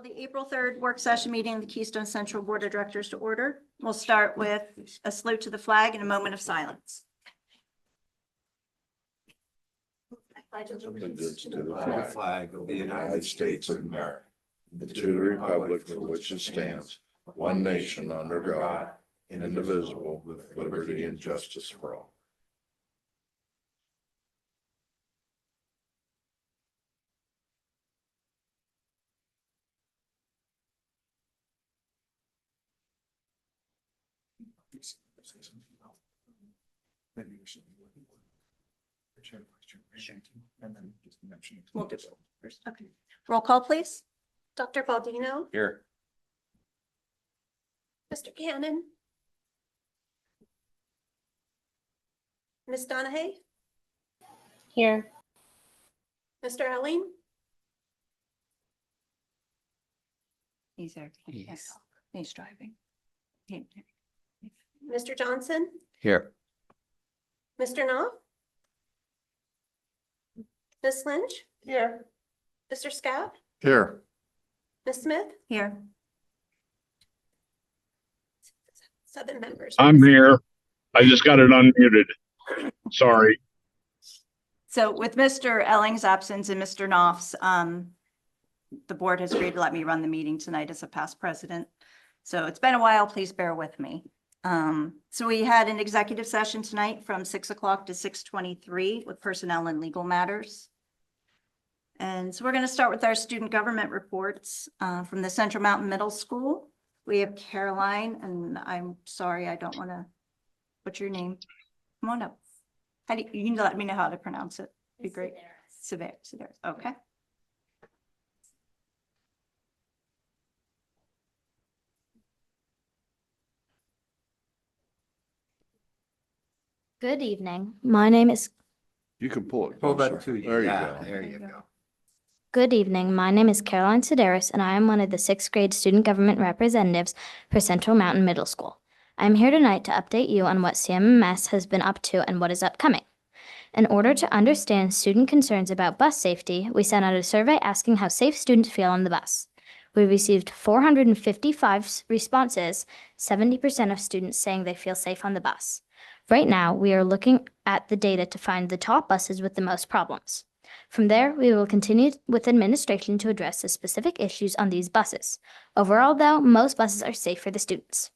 Call the April 3rd work session meeting of the Keystone Central Board of Directors to order. We'll start with a salute to the flag and a moment of silence. Allegiance to the flag of the United States of America, and to the republic for which it stands, one nation under God, indivisible, with liberty and justice for all. We'll do it first. Okay. Roll call, please. Dr. Baldino, Here. Mr. Cannon, Ms. Donahue, Here. Mr. Elling, He's there. He can't talk. He's driving. Mr. Johnson, Here. Mr. Knopf, Ms. Lynch, Here. Mr. Scott, Here. Ms. Smith, Here. 7 members. I'm here. I just got it unmuted. Sorry. So with Mr. Elling's absence and Mr. Knopf's, the board has agreed to let me run the meeting tonight as a past president. So it's been a while. Please bear with me. So we had an executive session tonight from 6 o'clock to 6:23 with personnel and legal matters. And so we're going to start with our student government reports from the Central Mountain Middle School. We have Caroline, and I'm sorry, I don't want to butcher your name. Come on up. How do you can let me know how to pronounce it? Be great. Sedaris. Okay. Good evening. My name is You can pull it. Pull that closer. to you. There you Yeah, go. there you go. Good evening. My name is Caroline Sedaris, and I am one of the 6th grade student government representatives for Central Mountain Middle School. I am here tonight to update you on what CMMS has been up to and what is upcoming. In order to understand student concerns about bus safety, we sent out a survey asking how safe students feel on the bus. We received 455 responses, 70% of students saying they feel safe on the bus. Right now, we are looking at the data to find the top buses with the most problems. From there, we will continue with administration to address the specific issues on these buses. Overall, though, most buses are safe for the students.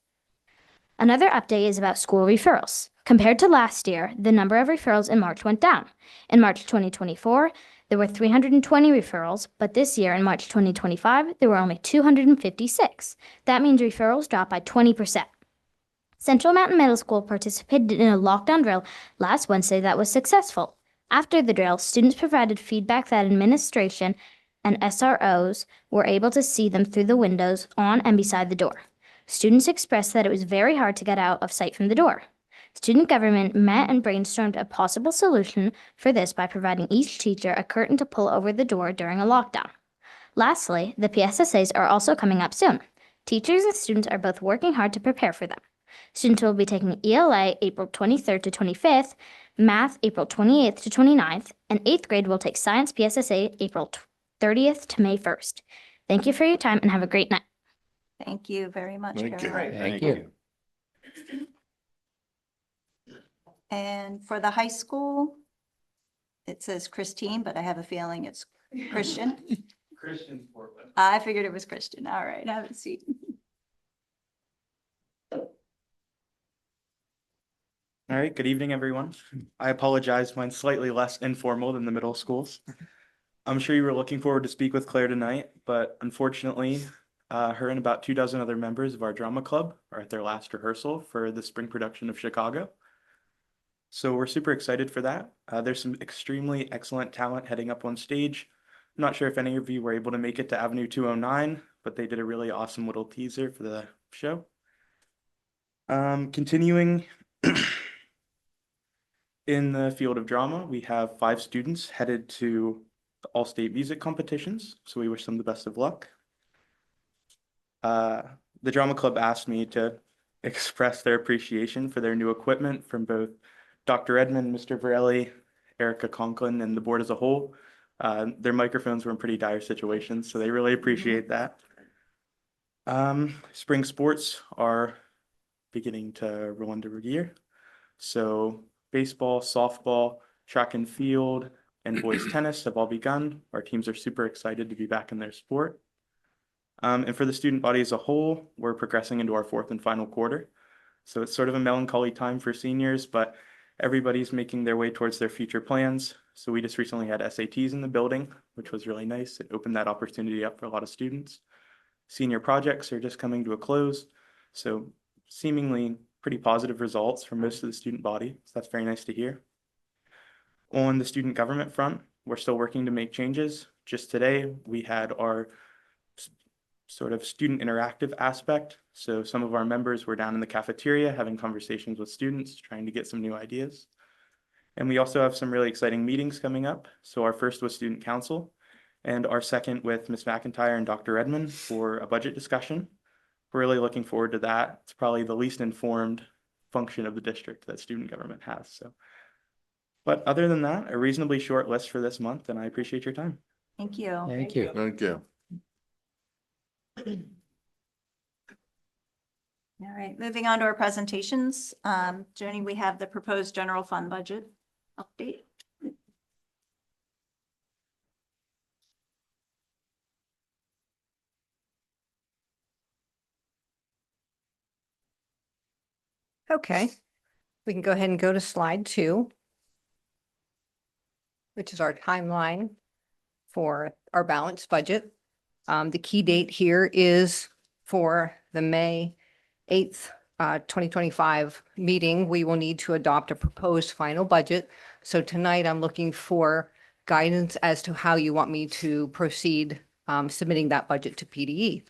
Another update is about school referrals. Compared to last year, the number of referrals in March went down. In March 2024, there were 320 referrals, but this year in March 2025, there were only 256. That means referrals dropped by 20%. Central Mountain Middle School participated in a lockdown drill last Wednesday that was successful. After the drill, students provided feedback that administration and SROs were able to see them through the windows on and beside the door. Students expressed that it was very hard to get out of sight from the door. Student government met and brainstormed a possible solution for this by providing each teacher a curtain to pull over the door during a lockdown. Lastly, the PSSAs are also coming up soon. Teachers and students are both working hard to prepare for them. Students will be taking ELA April 23rd to 25th, Math April 28th to 29th, and 8th grade will take Science PSSA April 30th to May 1st. Thank you for your time and have a great night. Thank you very much, Thank you. Caroline. Thank you. And for the high school, it says Christine, but I have a feeling it's Christian. Christian Portland. I figured it was Christian. All right, have a seat. All right, good evening, everyone. I apologize, mine's slightly less informal than the middle schools. I'm sure you were looking forward to speak with Claire tonight, but unfortunately, her and about 24 other members of our drama club are at their last rehearsal for the spring production of Chicago. So we're super excited for that. There's some extremely excellent talent heading up on stage. I'm not sure if any of you were able to make it to Avenue 209, but they did a really awesome little teaser for the show. Continuing in the field of drama, we have 5 students headed to the all-state music competitions, so we wish them the best of luck. The drama club asked me to express their appreciation for their new equipment from both Dr. Edmond, Mr. Varelli, Erica Conklin, and the board as a whole. Their microphones were in pretty dire situations, so they really appreciate that. Spring sports are beginning to roll into gear. So baseball, softball, track and field, and boys tennis have all begun. Our teams are super excited to be back in their sport. And for the student body as a whole, we're progressing into our fourth and final quarter. So it's sort of a melancholy time for seniors, but everybody's making their way towards their future plans. So we just recently had SATs in the building, which was really nice. It opened that opportunity up for a lot of students. Senior projects are just coming to a close. So seemingly pretty positive results for most of the student body. So that's very nice to hear. On the student government front, we're still working to make changes. Just today, we had our sort of student interactive aspect. So some of our members were down in the cafeteria having conversations with students, trying to get some new ideas. And we also have some really exciting meetings coming up. So our first was student council, and our second with Ms. McIntyre and Dr. Edmond for a budget discussion. We're really looking forward to that. It's probably the least informed function of the district that student government has. So, but other than that, a reasonably short list for this month, and I appreciate your time. Thank you. Thank you. Thank you. All right, moving on to our presentations. Joni, we have the proposed general fund budget update. Okay, we can go ahead and go to slide 2, which is our timeline for our balanced budget. The key date here is for the May 8th, 2025 meeting. We will need to adopt a proposed final budget. So tonight I'm looking for guidance as to how you want me to proceed submitting that budget to PDE.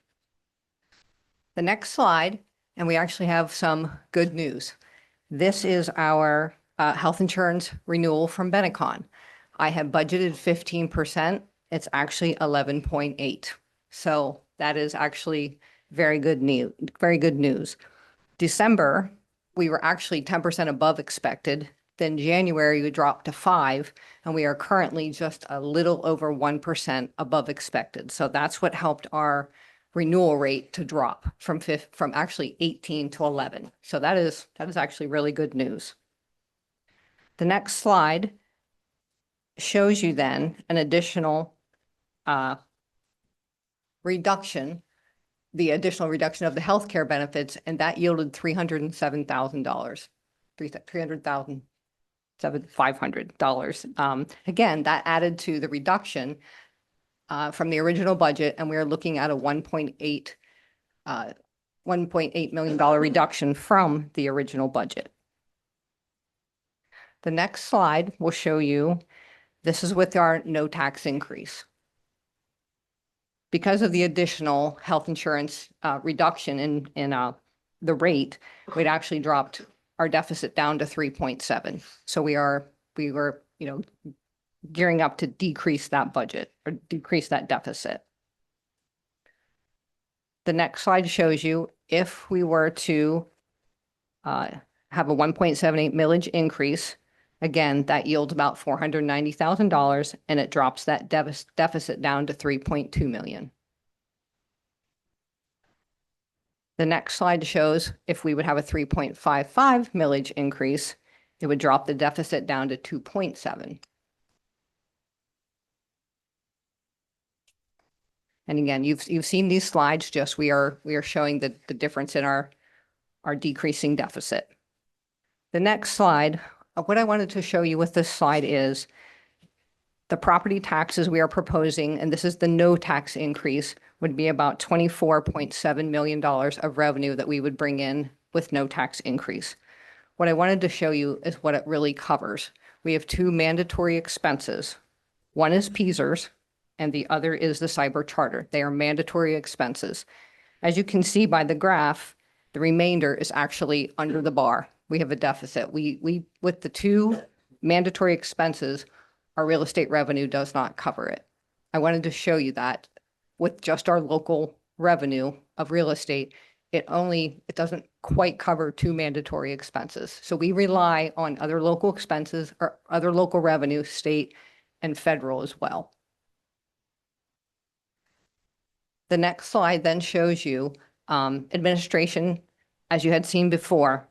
The next slide, and we actually have some good news. This is our health insurance renewal from Benecon. I have budgeted 15%. It's actually 11.8. So that is actually very good news. December, we were actually 10% above expected. Then January, we dropped to 5, and we are currently just a little over 1% above expected. So that's what helped our renewal rate to drop from actually 18 to 11. So that is actually really good news. The next slide shows you then an additional reduction, the additional reduction of the healthcare benefits, and that yielded $307,000, $500. Again, that added to the reduction from the original budget, and we are looking at a $1.8 million reduction from the original budget. The next slide will show you, this is with our no tax increase. Because of the additional health insurance reduction in the rate, we'd actually dropped our deficit down to 3.7. So we were, gearing up to decrease that budget or decrease that deficit. The next slide shows you if we were to have a 1.78 millage increase, again, that yields about $490,000, and it drops that deficit down to 3.2 million. The next slide shows if we would have a 3.55 millage increase, it would drop the deficit down to 2.7. And again, you've seen these slides, just we are showing the difference in our decreasing deficit. The next slide, what I wanted to show you with this slide is the property taxes we are proposing, and this is the no tax increase, would be about $24.7 million of revenue that we would bring in with no tax increase. What I wanted to show you is what it really covers. We have 2 mandatory expenses. One is PSERS, and the other is the cyber charter. They are mandatory expenses. As you can see by the graph, the remainder is actually under the bar. We have a deficit. We with the 2 mandatory expenses, our real estate revenue does not cover it. I wanted to show you that with just our local revenue of real estate, it doesn't quite cover 2 mandatory expenses. So we rely on other local expenses or other local revenue, state and federal as well. The next slide then shows you Administration, as you had seen before,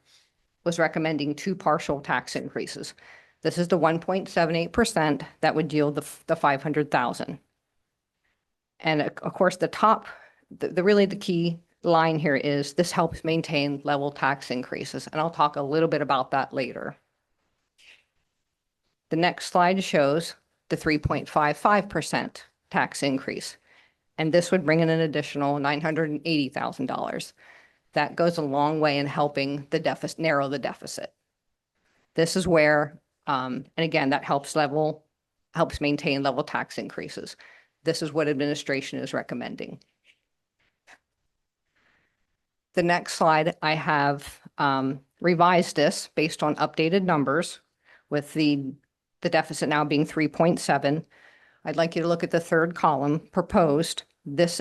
was recommending 2 partial tax increases. This is the 1.78% that would yield the 500,000. And of course, the top, really the key line here is this helps maintain level tax increases. And I'll talk a little bit about that later. The next slide shows the 3.55% tax increase. And this would bring in an additional $980,000. That goes a long way in helping the deficit, narrow the deficit. This is where, and again, that helps maintain level tax increases. This is what administration is recommending. The next slide, I have revised this based on updated numbers with the deficit now being 3.7. I'd like you to look at the third column, proposed. These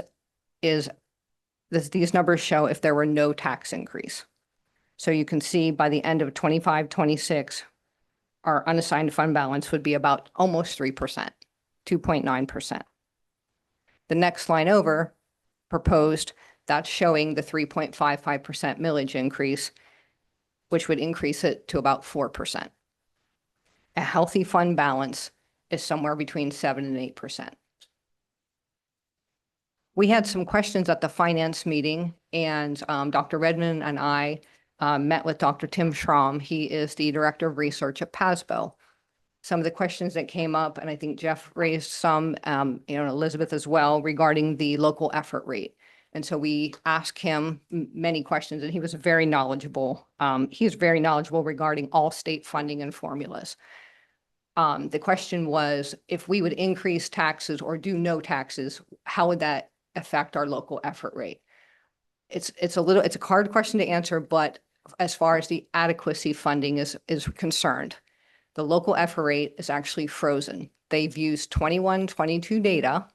numbers show if there were no tax increase. So you can see by the end of 25-26, our unassigned fund balance would be about almost 3%, 2.9%. The next line over, proposed, that's showing the 3.55% millage increase, which would increase it to about 4%. A healthy fund balance is somewhere between 7 and 8%. We had some questions at the finance meeting, and Dr. Redmond and I met with Dr. Tim Schramm. He is the director of research at PASBO. Some of the questions that came up, and I think Jeff raised some, Elizabeth as well, regarding the local effort rate. And so we asked him many questions, and he was very knowledgeable. He is very knowledgeable regarding all state funding and formulas. The question was, if we would increase taxes or do no taxes, how would that affect our local effort rate? It's a hard question to answer, but as far as the adequacy funding is concerned, the local effort rate is actually frozen. They've used 21-22 data,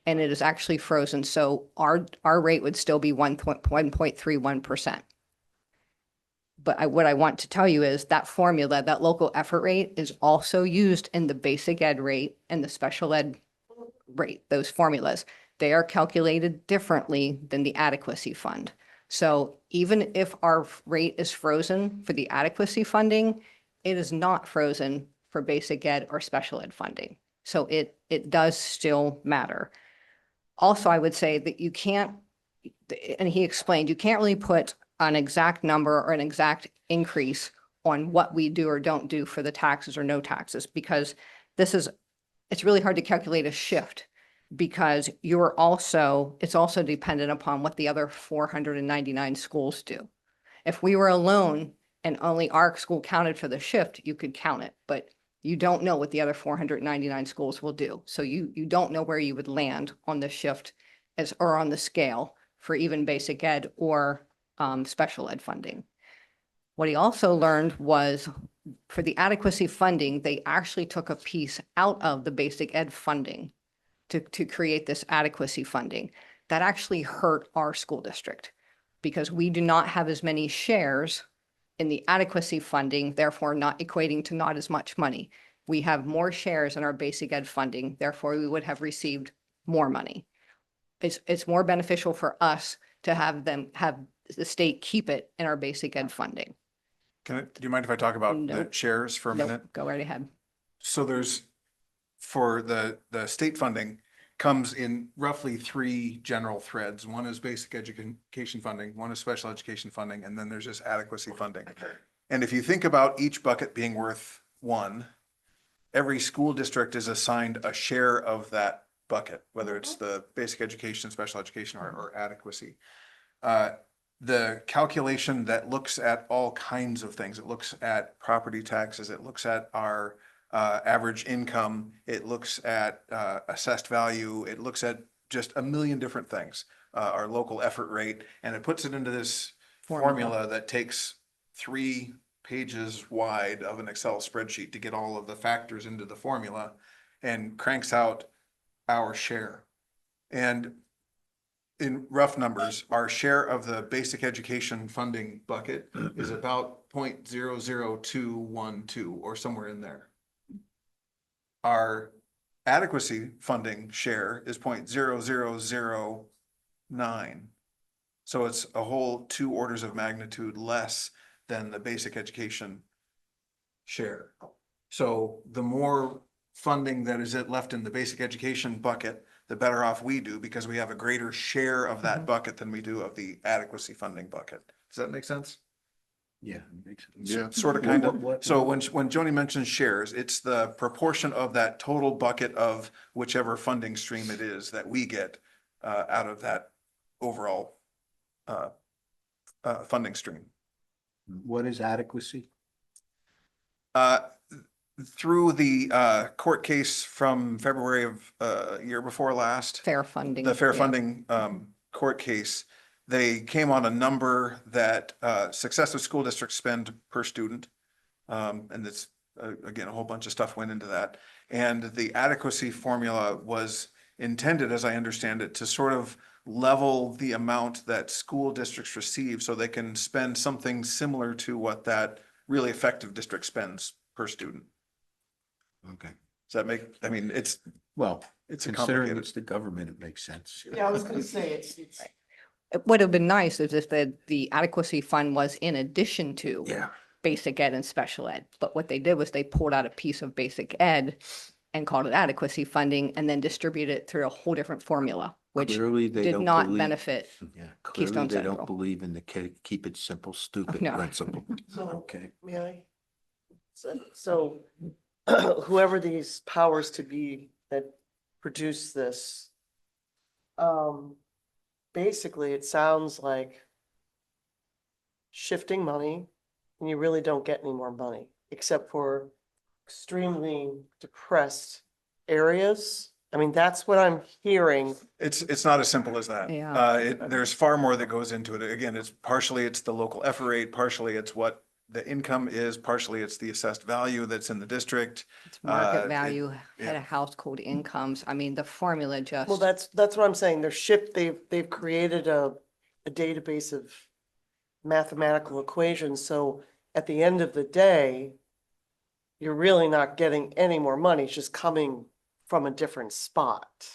and it is actually frozen. So our rate would still be 1.31%. But what I want to tell you is that formula, that local effort rate, is also used in the basic ed rate and the special ed rate, those formulas. They are calculated differently than the adequacy fund. So even if our rate is frozen for the adequacy funding, it is not frozen for basic ed or special ed funding. So it does still matter. Also, I would say that you can't, and he explained, you can't really put an exact number or an exact increase on what we do or don't do for the taxes or no taxes, because it's really hard to calculate a shift, because it's also dependent upon what the other 499 schools do. If we were alone and only our school counted for the shift, you could count it, but you don't know what the other 499 schools will do. So you don't know where you would land on the shift or on the scale for even basic ed or special ed funding. What he also learned was for the adequacy funding, they actually took a piece out of the basic ed funding to create this adequacy funding. That actually hurt our school district because we do not have as many shares in the adequacy funding, therefore not equating to not as much money. We have more shares in our basic ed funding, therefore we would have received more money. It's more beneficial for us to have the state keep it in our basic ed funding. Do you mind if I talk about the Nope. shares for a Nope, minute? go right ahead. So for the state funding comes in roughly 3 general threads. One is basic education funding, one is special education funding, and then there's just adequacy funding. And if you think about each bucket being worth 1, every school district is assigned a share of that bucket, whether it's the basic education, special education, or adequacy. The calculation that looks at all kinds of things, it looks at property taxes, it looks at our average income, it looks at assessed value, it looks at just a million different things, our local effort rate, and it puts it into this formula that takes 3 pages wide of an Excel spreadsheet to get all of the factors into the formula and cranks out our share. And in rough numbers, our share of the basic education funding bucket is about 0.00212 or somewhere in there. Our adequacy funding share is 0.0009. So it's a whole 2 orders of magnitude less than the basic education share. So the more funding that is left in the basic education bucket, the better off we do because we have a greater share of that bucket than we do of the adequacy funding bucket. Does that make sense? Yeah. Makes sense. Yeah. Sort of, kind of. So when Joni mentions shares, it's the proportion of that total bucket of whichever funding stream it is that we get out of that overall funding stream. What is adequacy? Through the court case from February of year before last, Fair funding. the fair yeah. funding court case, they came on a number that successive school districts spend per student. And it's, again, a whole bunch of stuff went into that. And the adequacy formula was intended, as I understand it, to sort of level the amount that school districts receive so they can spend something similar to what that really effective district spends per student. Okay. Does that make, I mean, it's Well, a considering complicated. it's the government, it makes sense. Yeah, I was gonna say, it's, It would have been nice if the adequacy fund was in addition to Yeah. basic ed and special ed. But what they did was they pulled out a piece of basic ed and called it adequacy funding and then distributed it through a whole different formula, which Clearly, they did don't not believe- Yeah, benefit. clearly Keystone they Central. don't believe in the keep it simple, stupid No. principle. so, Okay. may I? So whoever these powers to be that produce this, basically, it sounds like shifting money, and you really don't get any more money, except for extremely depressed areas. I mean, that's what I'm hearing. It's not as simple as that. Yeah. There's far more that goes into it. Again, it's partially it's the local effort rate, partially it's what the income is, partially it's the assessed value that's in the district. It's market it- value, yeah. head of household incomes. I mean, the formula just. Well, that's what I'm saying. They've created a database of mathematical equations. So at the end of the day, you're really not getting any more money. It's just coming from a different spot.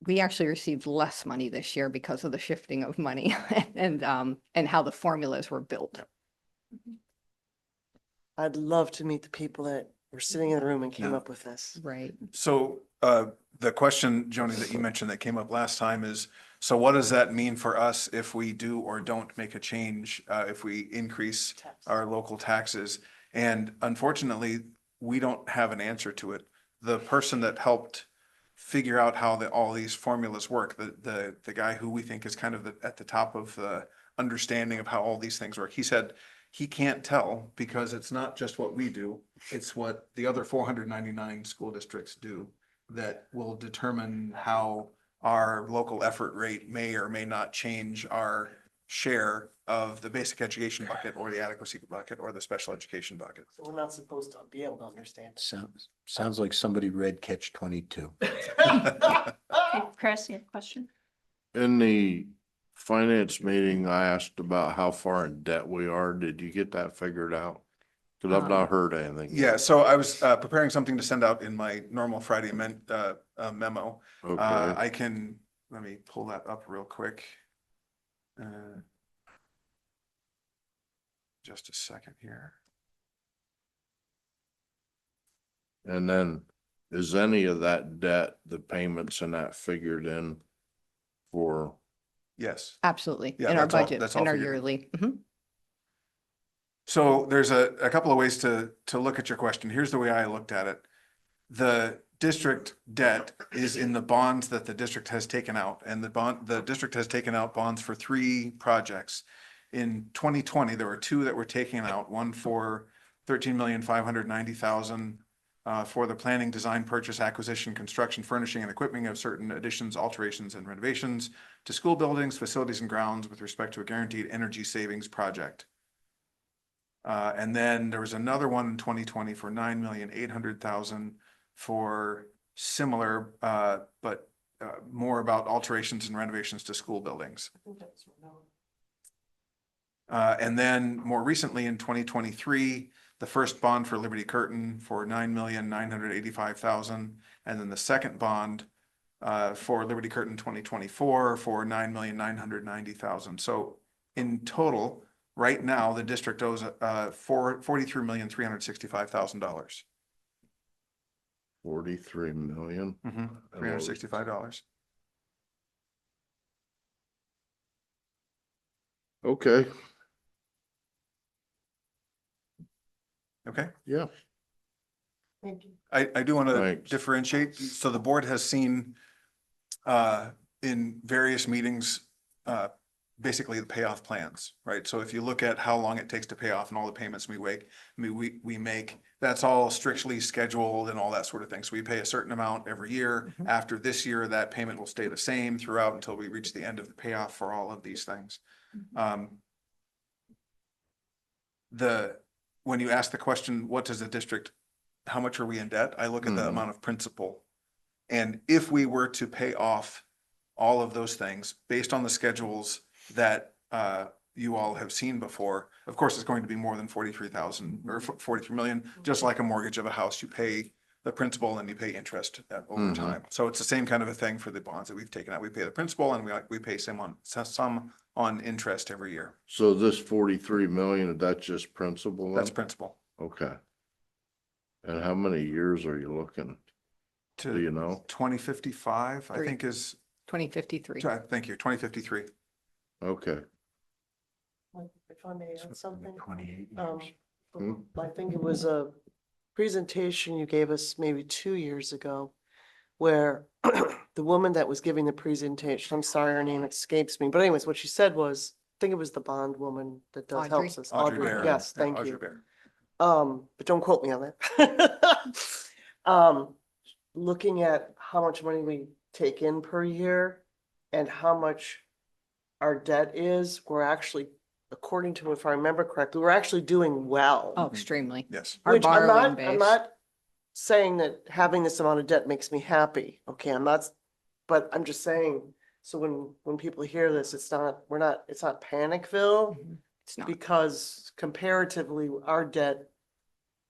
We actually received less money this year because of the shifting of money and how the formulas were built. I'd love to meet the people that were sitting in the room and came Yeah. up with this. Right. So the question, Joni, that you mentioned that came up last time is, so what does that mean for us if we do or don't make a change, if we increase our local taxes? And unfortunately, we don't have an answer to it. The person that helped figure out how all these formulas work, the guy who we think is kind of at the top of the understanding of how all these things work, he said he can't tell because it's not just what we do, it's what the other 499 school districts do that will determine how our local effort rate may or may not change our share of the basic education bucket or the adequacy bucket or the special education bucket. So we're not supposed to be able to understand. Sounds like somebody read Catch 22. Chris, you have a question? In the finance meeting, I asked about how far in debt we are. Did you get that figured out? Cause I've not heard anything. Yeah, so I was preparing something to send out in my normal Friday memo. Okay, Let me pull that up real quick. Just a second here. and then is any of that debt, the payments and that figured in for, Yes. Absolutely. Yeah, In our that's all- budget, that's all in our figured. yearly. Mhm. So there's a couple of ways to look at your question. Here's the way I looked at it. The district debt is in the bonds that the district has taken out, and the district has taken out bonds for 3 projects. In 2020, there were 2 that were taken out, one for 13,590,000 for the planning, design, purchase, acquisition, construction, furnishing, and equipping of certain additions, alterations, and renovations to school buildings, facilities, and grounds with respect to a guaranteed energy savings project. And then there was another one in 2020 for 9,800,000 for similar, but more about alterations and renovations to school buildings. And then more recently in 2023, the first bond for Liberty Curtain for 9,985,000, and then the second bond for Liberty Curtin 2024 for $9,990,000. So in total, right now, the district owes $43,365,000. 43 million. $365. Okay, Okay. yeah. Thank you. I do want to Thanks. differentiate. So the board has seen in various meetings, basically the payoff plans, right? So if you look at how long it takes to pay off and all the payments we make, that's all strictly scheduled and all that sort of thing. So we pay a certain amount every year. After this year, that payment will stay the same throughout until we reach the end of the payoff for all of these things. When you ask the question, what does the district, how much are we in debt? I look at the amount of principal. And if we were to pay off all of those things based on the schedules that you all have seen before, of course, it's going to be more than 43,000 or 43 million, just like a mortgage of a house. You pay the principal and you pay interest over time. So it's the same kind of a thing for the bonds that we've taken out. We pay the principal and we pay some on interest every year. So this 43 million, that's just principal? then? That's principal. Okay. And how many years are you looking? Do you know? 2055, I Three. think is, 2053. thank you, 2053. Okay. If I may add something. 28 I think it was a presentation you gave us maybe 2 years ago where the woman that was giving the presentation, I'm sorry, her name escapes me, but anyways, what she said was, I think it was the bond woman that does Audrey? helps us. Audrey Bear. Yes, Yeah, thank Audrey you. Bear. But don't quote me on that. Looking at how much money we take in per year and how much our debt is, we're actually, according to, if I remember correctly, we're actually doing well. Oh, extremely. Yes. Our Which I'm borrowing not, I'm base. not saying that having this amount of debt makes me happy. Okay, I'm not, but I'm just saying, so when people hear this, it's not, it's not Panicville. It's not. Because comparatively, our debt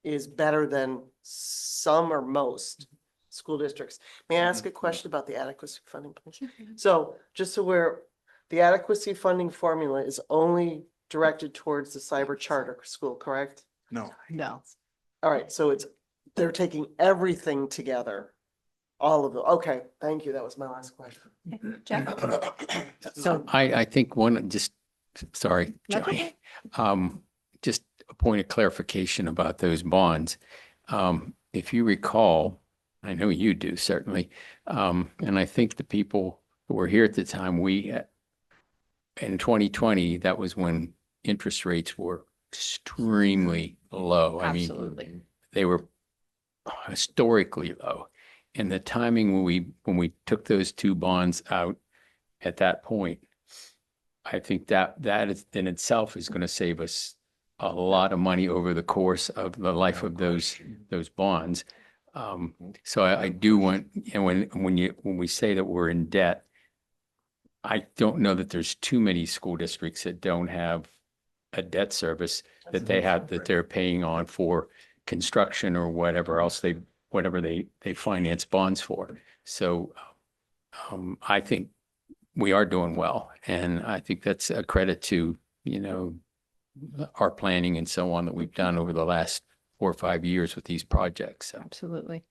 is better than some or most school districts. May I ask a question about the adequacy funding, please? So just so the adequacy funding formula is only directed towards the cyber charter school, correct? No. No. All right, so they're taking everything together, all of them. Okay, thank you. That was my last question. So I think sorry, That's Joey. okay. Just a point of clarification about those bonds. If you recall, I know you do certainly, and I think the people who were here at the time, in 2020, that was when interest rates were extremely low. I mean, absolutely. they were historically low. And the timing when we took those two bonds out at that point, I think that is in itself is going to save us a lot of money over the course of the life of those bonds. So I do want, and when we say that we're in debt, I don't know that there's too many school districts that don't have a debt service that they're paying on for construction or whatever else they finance bonds for. So I think we are doing well, and I think that's a credit to, our planning and so on that we've done over the last 4 or 5 years with these projects. So. Absolutely.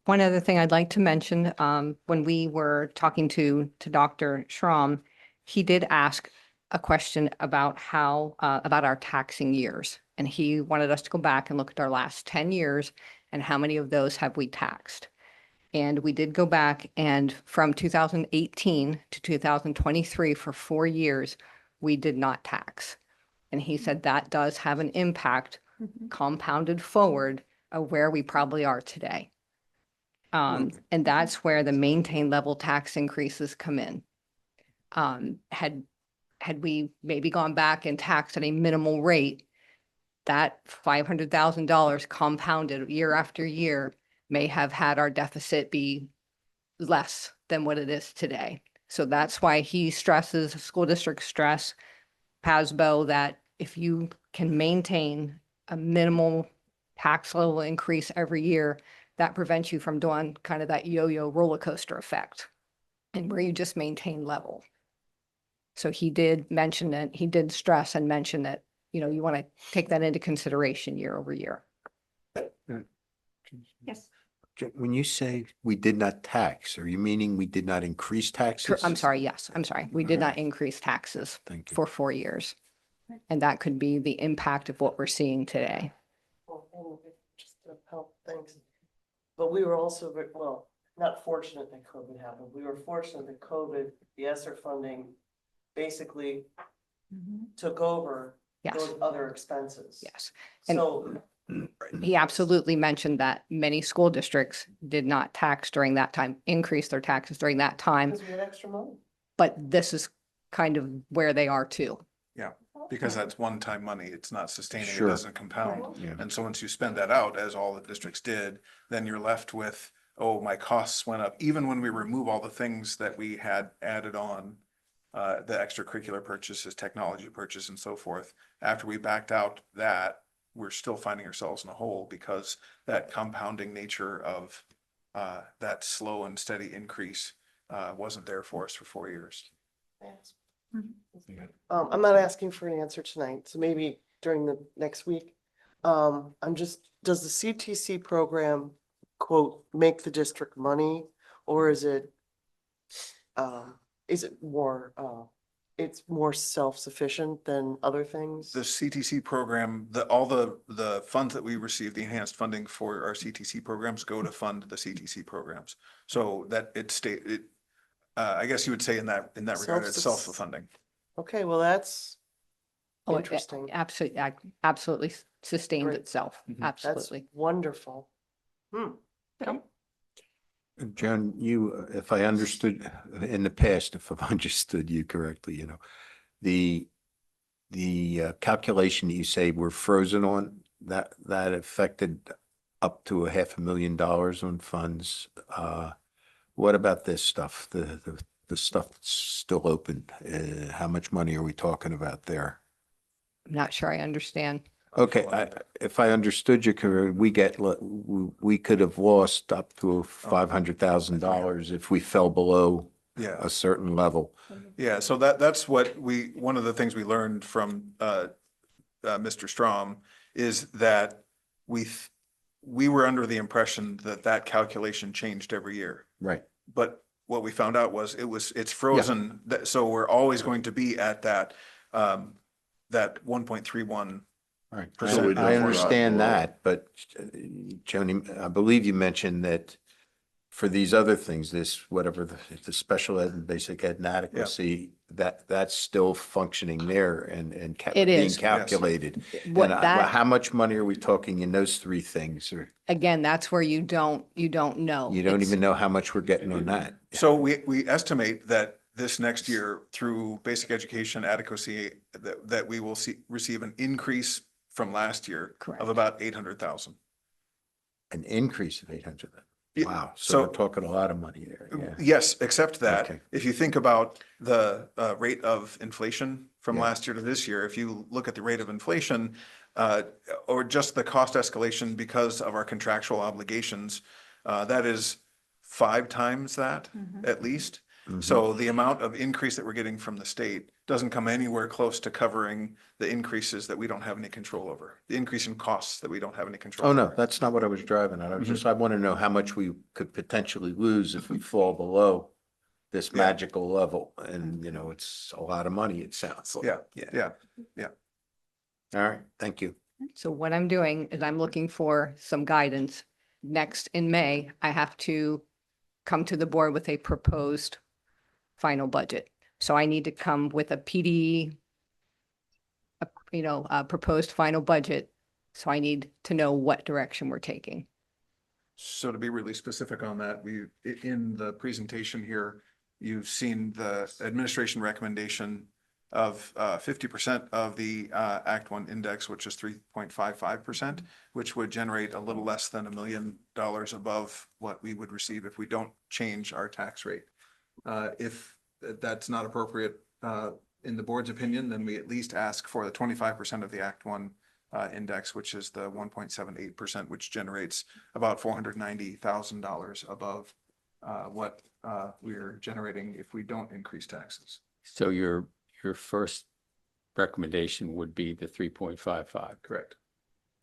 One other thing I'd like to mention, when we were talking to Dr. Schramm, he did ask a question about about our taxing years. And he wanted us to go back and look at our last 10 years and how many of those have we taxed. And we did go back, and from 2018 to 2023, for 4 years, we did not tax. And he said that does have an impact compounded forward of where we probably are today. And that's where the maintain level tax increases come in. Had we maybe gone back and taxed at a minimal rate, that $500,000 compounded year after year may have had our deficit be less than what it is today. So that's why he stresses, school district stress, PASBO, that if you can maintain a minimal tax level increase every year, that prevents you from doing kind of that yo-yo roller coaster effect and where you just maintain level. So he did mention it, he did stress and mention that, you want to take that into consideration year over year. Yes. When you say we did not tax, are you meaning we did not increase taxes? I'm sorry, yes, I'm sorry. We did not increase taxes Thank you. for 4 years. And that could be the impact of what we're seeing today. Just to help things. But we were also, well, not fortunate that COVID happened. We were fortunate that COVID, the ESSER funding basically took over Yes, those other expenses. yes. And So, he absolutely mentioned that many school districts did not tax during that time, increase their taxes during that time, because we had extra money. but this is kind of where they are too. Because that's one-time money. It's not sustaining. It Sure. doesn't compound. Yeah. And so once you spend that out, as all the districts did, then you're left with, oh, my costs went up. Even when we remove all the things that we had added on, the extracurricular purchases, technology purchase and so forth, after we backed out that, we're still finding ourselves in a hole because that compounding nature of that slow and steady increase wasn't there for us for 4 years. Yes. I'm not asking for an answer tonight, so maybe during the next week. Does the CTC program, quote, make the district money, or is it more, it's more self-sufficient than other things? The CTC program, all the funds that we receive, the enhanced funding for our CTC programs go to fund the CTC programs. So that I guess you would say in that regard, it's self-funding. Okay, well, that's Oh, it interesting. Absolutely sustains Great. itself. Mhm. That's Absolutely. wonderful. Joan, if I understood in the past, if I've understood you correctly, the calculation that you say we're frozen on, that affected up to $500,000 on funds. What about this stuff? The stuff that's still open? How much money are we talking about there? I'm not sure I understand. Okay, if I understood you correctly, we could have lost up to $500,000 if we fell below Yeah. a certain level. Yeah, so that's what one of the things we learned from Mr. Strom is that we were under the impression that calculation changed every year. Right. But what we found out was it's frozen, so we're always going to be at that 1.31. Right. So we I don't- understand that, but Joni, I believe you mentioned that for these other things, whatever the special ed and basic ed inadequacy, that's still functioning there and It being is. calculated. What And that, how much money are we talking in those three things? Or again, that's where you don't know. you don't It's- even know how much we're getting on that. So we estimate that this next year through basic education adequacy, that we will receive an increase from last year Correct. of about 800,000. An increase of 800. Yeah, Wow. So so- we're talking a lot of money there. Yeah. Yes, except that Okay. if you think about the rate of inflation from Yeah. last year to this year, if you look at the rate of inflation or just the cost escalation because of our contractual obligations, that is 5 times that at least. Mhm. So the amount of increase that we're getting from the state doesn't come anywhere close to covering the increases that we don't have any control over, the increase in costs that we don't have any control Oh, over. no, that's not what I was driving at. Mm-hmm. I want to know how much we could potentially lose if we fall below this Yeah. magical level. And, it's a lot of money, it sounds like. Yeah. All right, thank you. So what I'm doing is I'm looking for some guidance. Next in May, I have to come to the board with a proposed final budget. So I need to come with a PD, a proposed final budget. So I need to know what direction we're taking. So to be really specific on that, in the presentation here, you've seen the administration recommendation of 50% of the Act One index, which is 3.55%, which would generate a little less than $1 million above what we would receive if we don't change our tax rate. If that's not appropriate in the board's opinion, then we at least ask for the 25% of the Act One index, which is the 1.78%, which generates about $490,000 above what we're generating if we don't increase taxes. So your first recommendation would be the 3.55. Correct.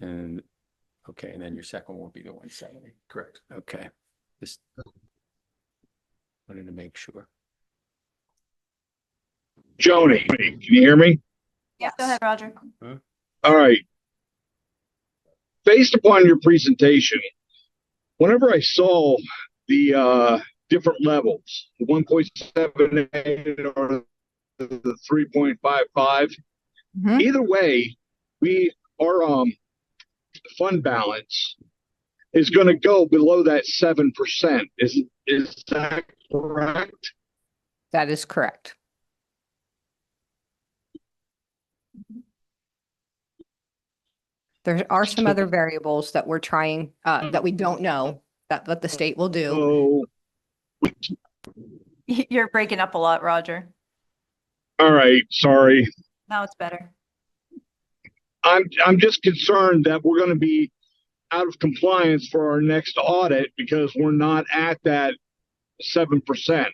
And, okay, and then your second one will be the 170. Correct. Okay, just wanted to make sure. Joni, can you hear me? Yes, go ahead, Roger. All right. Based upon your presentation, whenever I saw the different levels, the 1.78 or the 3.55, Mhm. either way, our fund balance is going to go below that 7%. Is that correct? That is correct. There are some other variables that we're trying, that we don't know, that what the state will do. Oh, You're breaking up a lot, Roger. all right. Sorry. Now it's better. I'm just concerned that we're going to be out of compliance for our next audit because we're not at that 7%.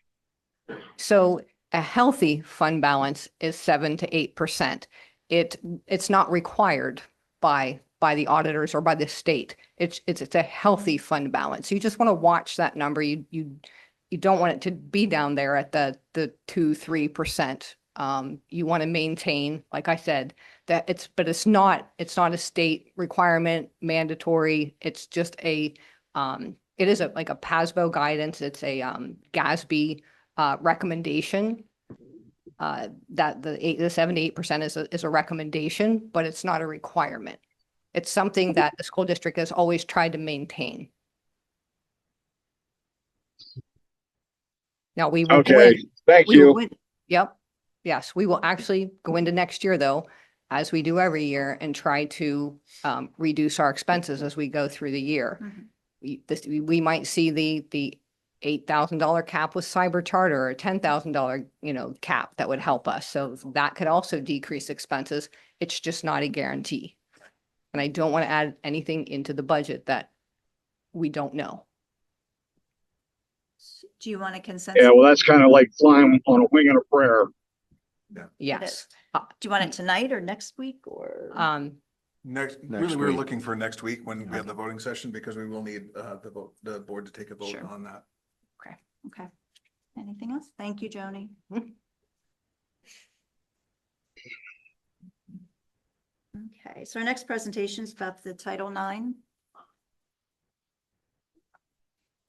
So a healthy fund balance is 7 to 8%. It's not required by the auditors or by the state. It's a healthy fund balance. You just want to watch that number. You don't want it to be down there at the 2-3%. You want to maintain, like I said, that it's not a state requirement, mandatory. It's just it is like a PASBO guidance. It's a GASB recommendation. That the 7 to 8% is a recommendation, but it's not a requirement. It's something that the school district has always tried to maintain. Now we will. Okay. Thank We will you. win. Yep. Yes, we will actually go into next year though, as we do every year, and try to reduce our expenses as we go through the year. Mhm. We might see the $8,000 cap with cyber charter, or $10,000, cap that would help us. So that could also decrease expenses. It's just not a guarantee. And I don't want to add anything into the budget that we don't know. Do you want a consensus? Yeah, well, that's kind of like flying on a wing and a prayer. Yes. Do you want it tonight or next week or? Really, Next we're week. looking for next week when we have the voting session, because we will need the board to take a vote Sure. on that. Okay. Anything else? Thank you, Joni. Okay, so our next presentation is about the Title IX.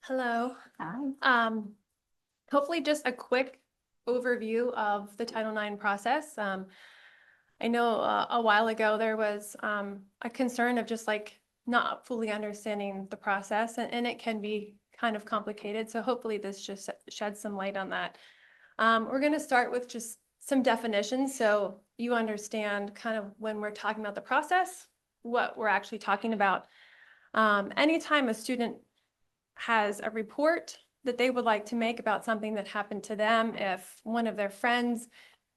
Hello. Hi. Hopefully just a quick overview of the Title IX process. I know a while ago there was a concern of just like not fully understanding the process, and it can be kind of complicated. So hopefully this just sheds some light on that. We're going to start with just some definitions so you understand kind of when we're talking about the process, what we're actually talking about. Anytime a student has a report that they would like to make about something that happened to them, if one of their friends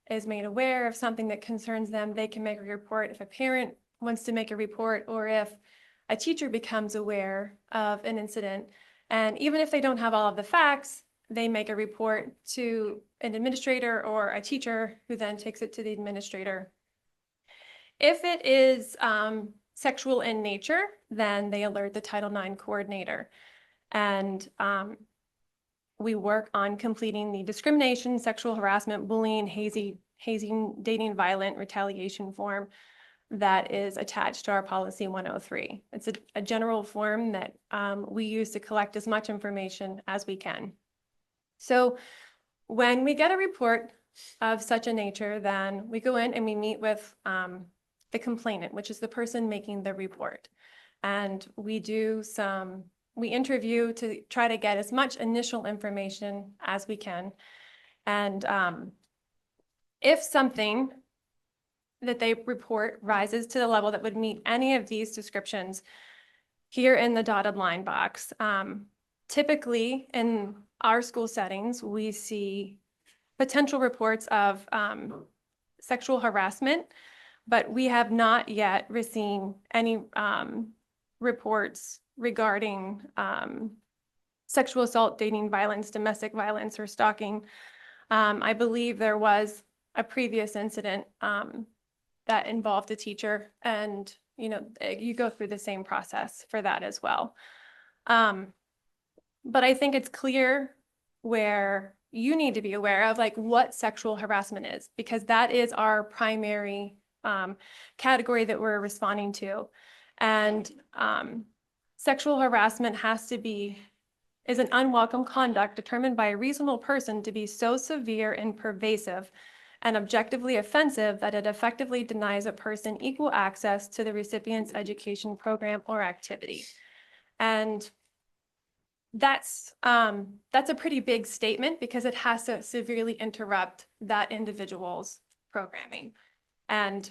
is made aware of something that concerns them, they can make a report. If a parent wants to make a report, or if a teacher becomes aware of an incident, and even if they don't have all of the facts, they make a report to an administrator or a teacher who then takes it to the administrator. If it is sexual in nature, then they alert the Title IX coordinator. And we work on completing the discrimination, sexual harassment, bullying, hazing, dating, violent, retaliation form that is attached to our policy 103. It's a general form that we use to collect as much information as we can. So when we get a report of such a nature, then we go in and we meet with the complainant, which is the person making the report. And we interview to try to get as much initial information as we can. And if something that they report rises to the level that would meet any of these descriptions here in the dotted line box, typically in our school settings, we see potential reports of sexual harassment but we have not yet received any reports regarding sexual assault, dating violence, domestic violence, or stalking. I believe there was a previous incident that involved a teacher, and you go through the same process for that as well. But I think it's clear where you need to be aware of like what sexual harassment is, because that is our primary category that we're responding to. And sexual harassment is an unwelcome conduct determined by a reasonable person to be so severe and pervasive and objectively offensive that it effectively denies a person equal access to the recipient's education program or activity. And that's a pretty big statement because it has to severely interrupt that individual's programming. And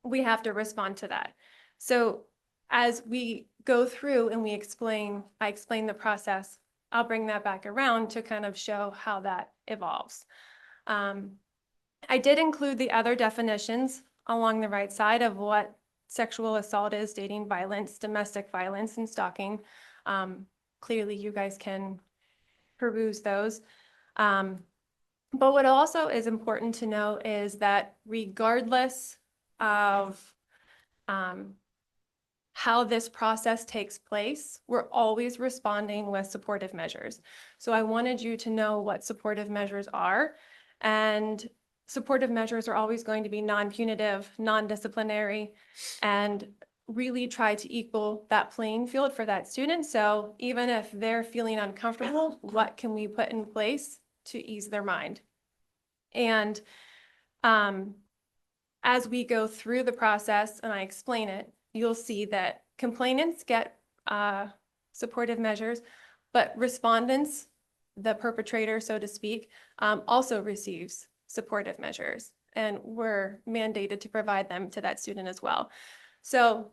we have to respond to that. So as we go through and I explain the process, I'll bring that back around to kind of show how that evolves. I did include the other definitions along the right side of what sexual assault is, dating violence, domestic violence, and stalking. Clearly, you guys can peruse those. But what also is important to know is that regardless of how this process takes place, we're always responding with supportive measures. So I wanted you to know what supportive measures are, and supportive measures are always going to be non-punitive, non-disciplinary, and really try to equal that playing field for that student. So even if they're feeling uncomfortable, what can we put in place to ease their mind? And as we go through the process and I explain it, you'll see that complainants get supportive measures, but respondents, the perpetrator, so to speak, also receives supportive measures, and we're mandated to provide them to that student as well. So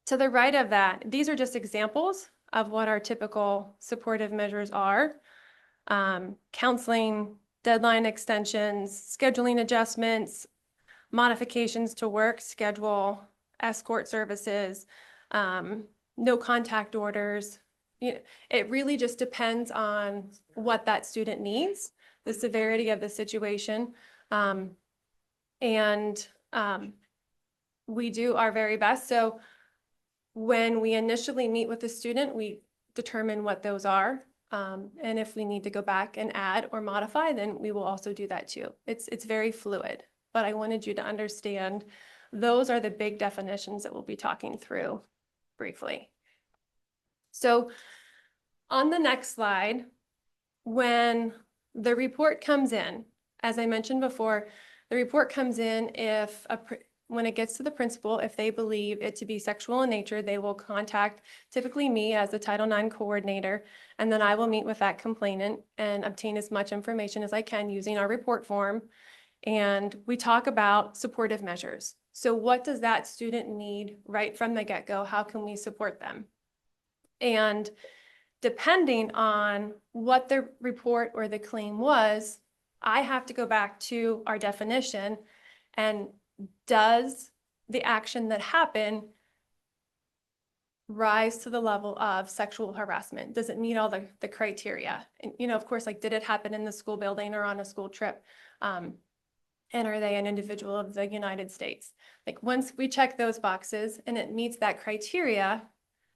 to the right of that, these are just examples of what our typical supportive measures are. Counseling, deadline extensions, scheduling adjustments, modifications to work schedule, escort services, no contact orders. It really just depends on what that student needs, the severity of the situation. We do our very best. So when we initially meet with the student, we determine what those are. And if we need to go back and add or modify, then we will also do that too. It's very fluid, but I wanted you to understand those are the big definitions that we'll be talking through briefly. So on the next slide, when the report comes in, as I mentioned before, the report comes in when it gets to the principal, if they believe it to be sexual in nature, they will contact typically me as the Title IX coordinator, and then I will meet with that complainant and obtain as much information as I can using our report form. And we talk about supportive measures. So what does that student need right from the get-go? How can we support them? And depending on what the report or the claim was, I have to go back to our definition and does the action that happened rise to the level of sexual harassment? Does it meet all the criteria? And, of course, like, did it happen in the school building or on a school trip? And are they an individual of the United States? Like, once we check those boxes and it meets that criteria,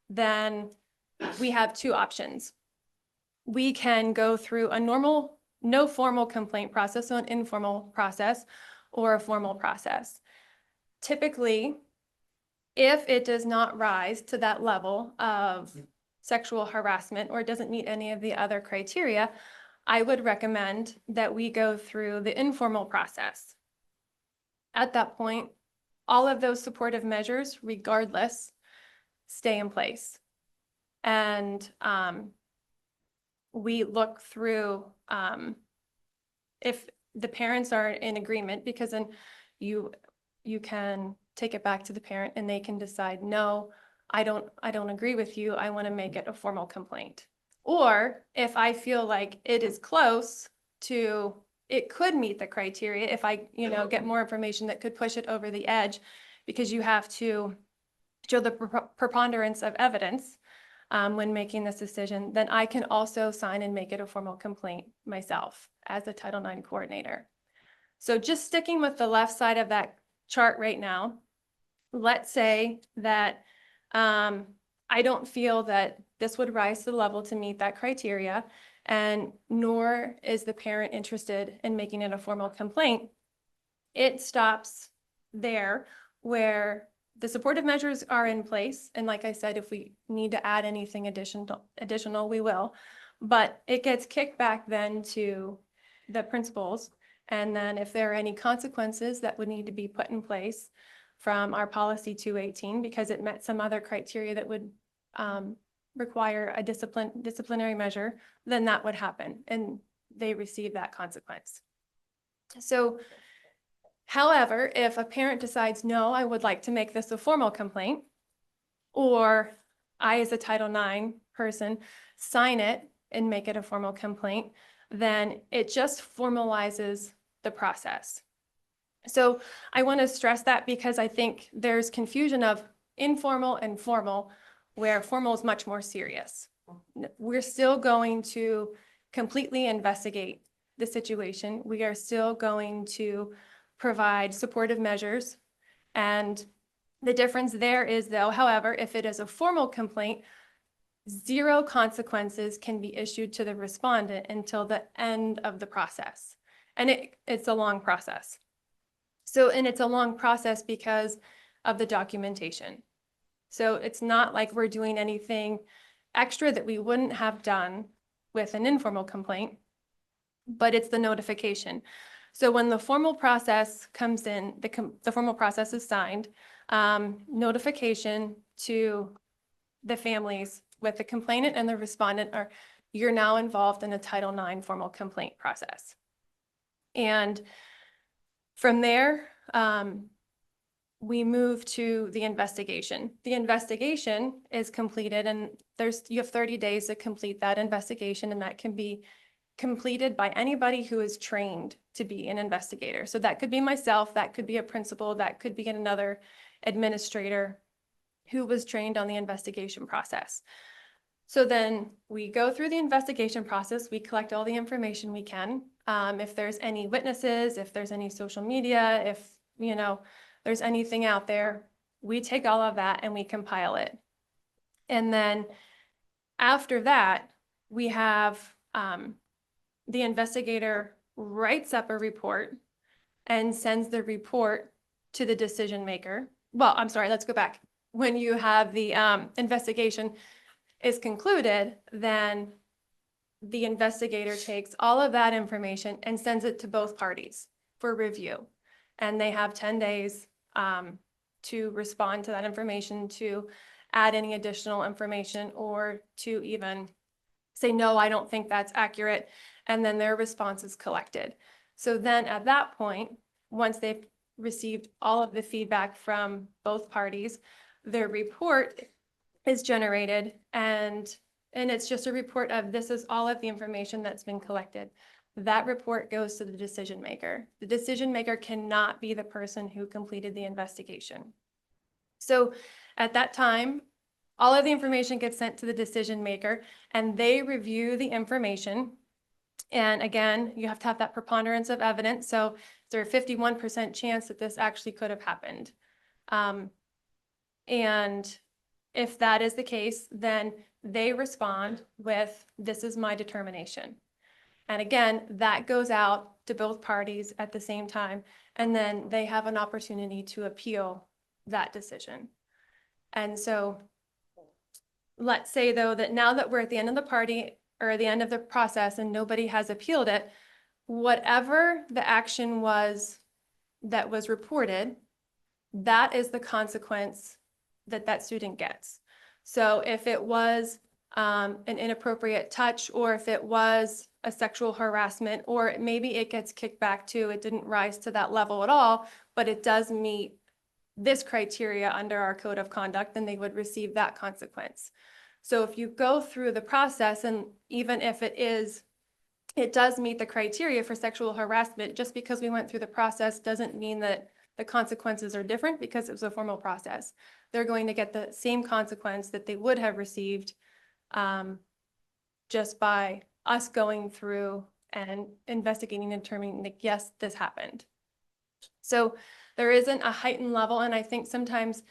then we have two options. We can go through a normal, no formal complaint process, so an informal process or a formal process. Typically, if it does not rise to that level of sexual harassment or doesn't meet any of the other criteria, I would recommend that we go through the informal process. At that point, all of those supportive measures, regardless, stay in place. And we look through if the parents are in agreement, because then you can take it back to the parent and they can decide, no, I don't agree with you. I want to make it a formal complaint. Or if I feel like it is close to it could meet the criteria if I, get more information that could push it over the edge, because you have to show the preponderance of evidence when making this decision, then I can also sign and make it a formal complaint myself as a Title IX coordinator. So just sticking with the left side of that chart right now, let's say that I don't feel that this would rise to the level to meet that criteria, and nor is the parent interested in making it a formal complaint. It stops there where the supportive measures are in place. And like I said, if we need to add anything additional, we will. But it gets kicked back then to the principals. And then if there are any consequences that would need to be put in place from our policy 218, because it met some other criteria that would require a disciplinary measure, then that would happen and they receive that consequence. So, however, if a parent decides, no, I would like to make this a formal complaint, or I as a Title IX person sign it and make it a formal complaint, then it just formalizes the process. So I want to stress that because I think there's confusion of informal and formal, where formal is much more serious. We're still going to completely investigate the situation. We are still going to provide supportive measures. And the difference there is, though, however, if it is a formal complaint, 0 consequences can be issued to the respondent until the end of the process. And it's a long process. So, and it's a long process because of the documentation. So it's not like we're doing anything extra that we wouldn't have done with an informal complaint, but it's the notification. So when the formal process comes in, the formal process is signed, notification to the families with the complainant and the respondent are, you're now involved in a Title IX formal complaint process. And from there, we move to the investigation. The investigation is completed, and you have 30 days to complete that investigation, and that can be completed by anybody who is trained to be an investigator. So that could be myself, that could be a principal, that could be another administrator who was trained on the investigation process. So then we go through the investigation process, we collect all the information we can. If there's any witnesses, if there's any social media, if, there's anything out there, we take all of that and we compile it. And then after that, we have the investigator writes up a report and sends the report to the decision maker. Well, I'm sorry, let's go back. When you have the investigation is concluded, then the investigator takes all of that information and sends it to both parties for review. And they have 10 days to respond to that information, to add any additional information, or to even say, no, I don't think that's accurate. And then their response is collected. So then at that point, once they've received all of the feedback from both parties, their report is generated, and it's just a report of, this is all of the information that's been collected. That report goes to the decision maker. The decision maker cannot be the person who completed the investigation. So at that time, all of the information gets sent to the decision maker, and they review the information. And again, you have to have that preponderance of evidence. So there's a 51% chance that this actually could have happened. And if that is the case, then they respond with, this is my determination. And again, that goes out to both parties at the same time. And then they have an opportunity to appeal that decision. And so let's say, though, that now that we're at the end of the party or the end of the process and nobody has appealed it, whatever the action was that was reported, that is the consequence that that student gets. So if it was an inappropriate touch, or if it was a sexual harassment, or maybe it gets kicked back to, it didn't rise to that level at all, but it does meet this criteria under our code of conduct, then they would receive that consequence. So if you go through the process, and even if it is it does meet the criteria for sexual harassment. Just because we went through the process doesn't mean that the consequences are different because it was a formal process. They're going to get the same consequence that they would have received just by us going through and investigating and determining that, yes, this happened. So there isn't a heightened level, and I think sometimes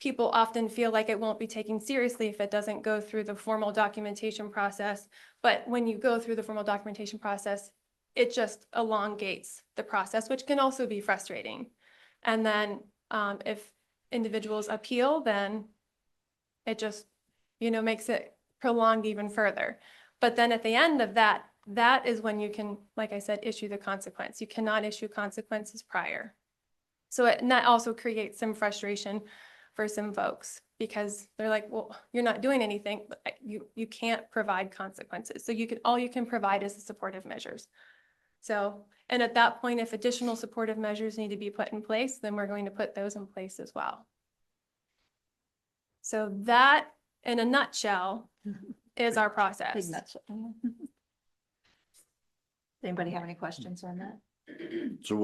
people often feel like it won't be taken seriously if it doesn't go through the formal documentation process. But when you go through the formal documentation process, it just elongates the process, which can also be frustrating. And then if individuals appeal, then it just, makes it prolonged even further. But then at the end of that, that is when you can, like I said, issue the consequence. You cannot issue consequences prior. So and that also creates some frustration for some folks because they're like, well, you're not doing anything, but you can't provide consequences. So all you can provide is the supportive measures. So, and at that point, if additional supportive measures need to be put in place, then we're going to put those in place as well. So that, in a nutshell, is our process. Big nutshell. Does anybody have any questions on that? So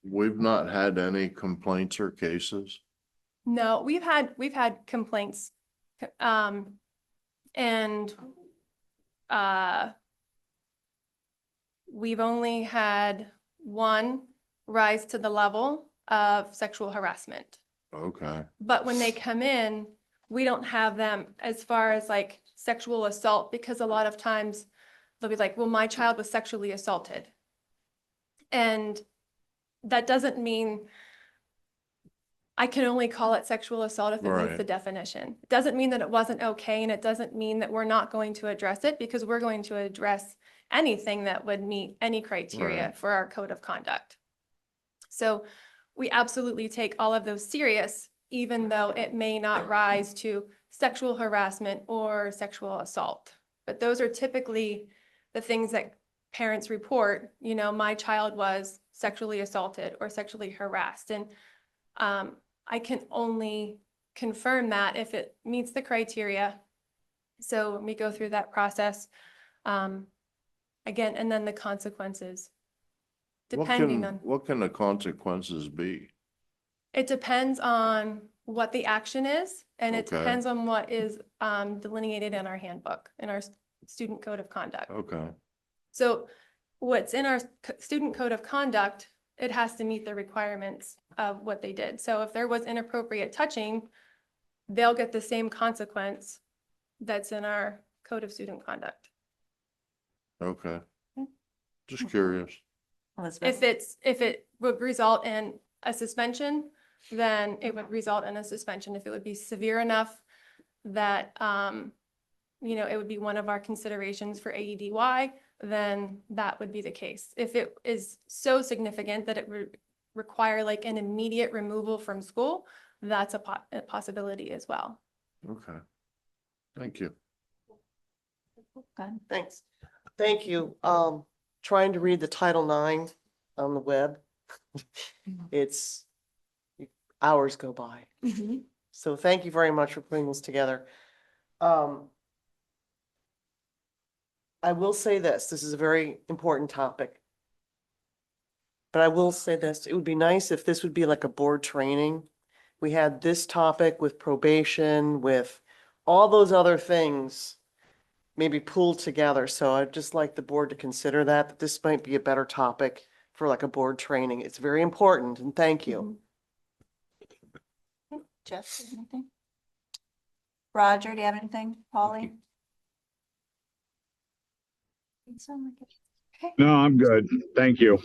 we've not had any complaints or cases? No, we've had complaints, and we've only had one rise to the level of sexual harassment. Okay, But when they come in, we don't have them as far as like sexual assault, because a lot of times they'll be like, well, my child was sexually assaulted. And that doesn't mean I can only call it sexual assault if it meets Right. the definition. It doesn't mean that it wasn't okay, and it doesn't mean that we're not going to address it, because we're going to address anything that would meet any criteria Right. for our code of conduct. So we absolutely take all of those serious, even though it may not rise to sexual harassment or sexual assault. But those are typically the things that parents report, my child was sexually assaulted or sexually harassed. And I can only confirm that if it meets the criteria. So we go through that process again, and then the consequences, depending on. What can the consequences be? It depends on what the action is, and it Okay. depends on what is delineated in our handbook, in our student code of conduct. Okay, So what's in our student code of conduct, it has to meet the requirements of what they did. So if there was inappropriate touching, they'll get the same consequence that's in our code of student conduct. okay. Just curious. Elizabeth? If it would result in a suspension, then it would result in a suspension. If it would be severe enough that, it would be one of our considerations for AEDY, then that would be the case. If it is so significant that it would require like an immediate removal from school, that's a possibility as well. Okay. Thank you. Thanks. Thank you. Trying to read the Title IX on the web. It's hours go by. So thank you very much for putting this together. I will say this is a very important topic. But I will say this, it would be nice if this would be like a board training. We had this topic with probation, with all those other things maybe pulled together. So I'd just like the board to consider that this might be a better topic for like a board training. It's very important, and thank you. Jeff, anything? Roger, do you have anything? Polly? Doesn't sound like it. Okay, No, I'm good. Thank you.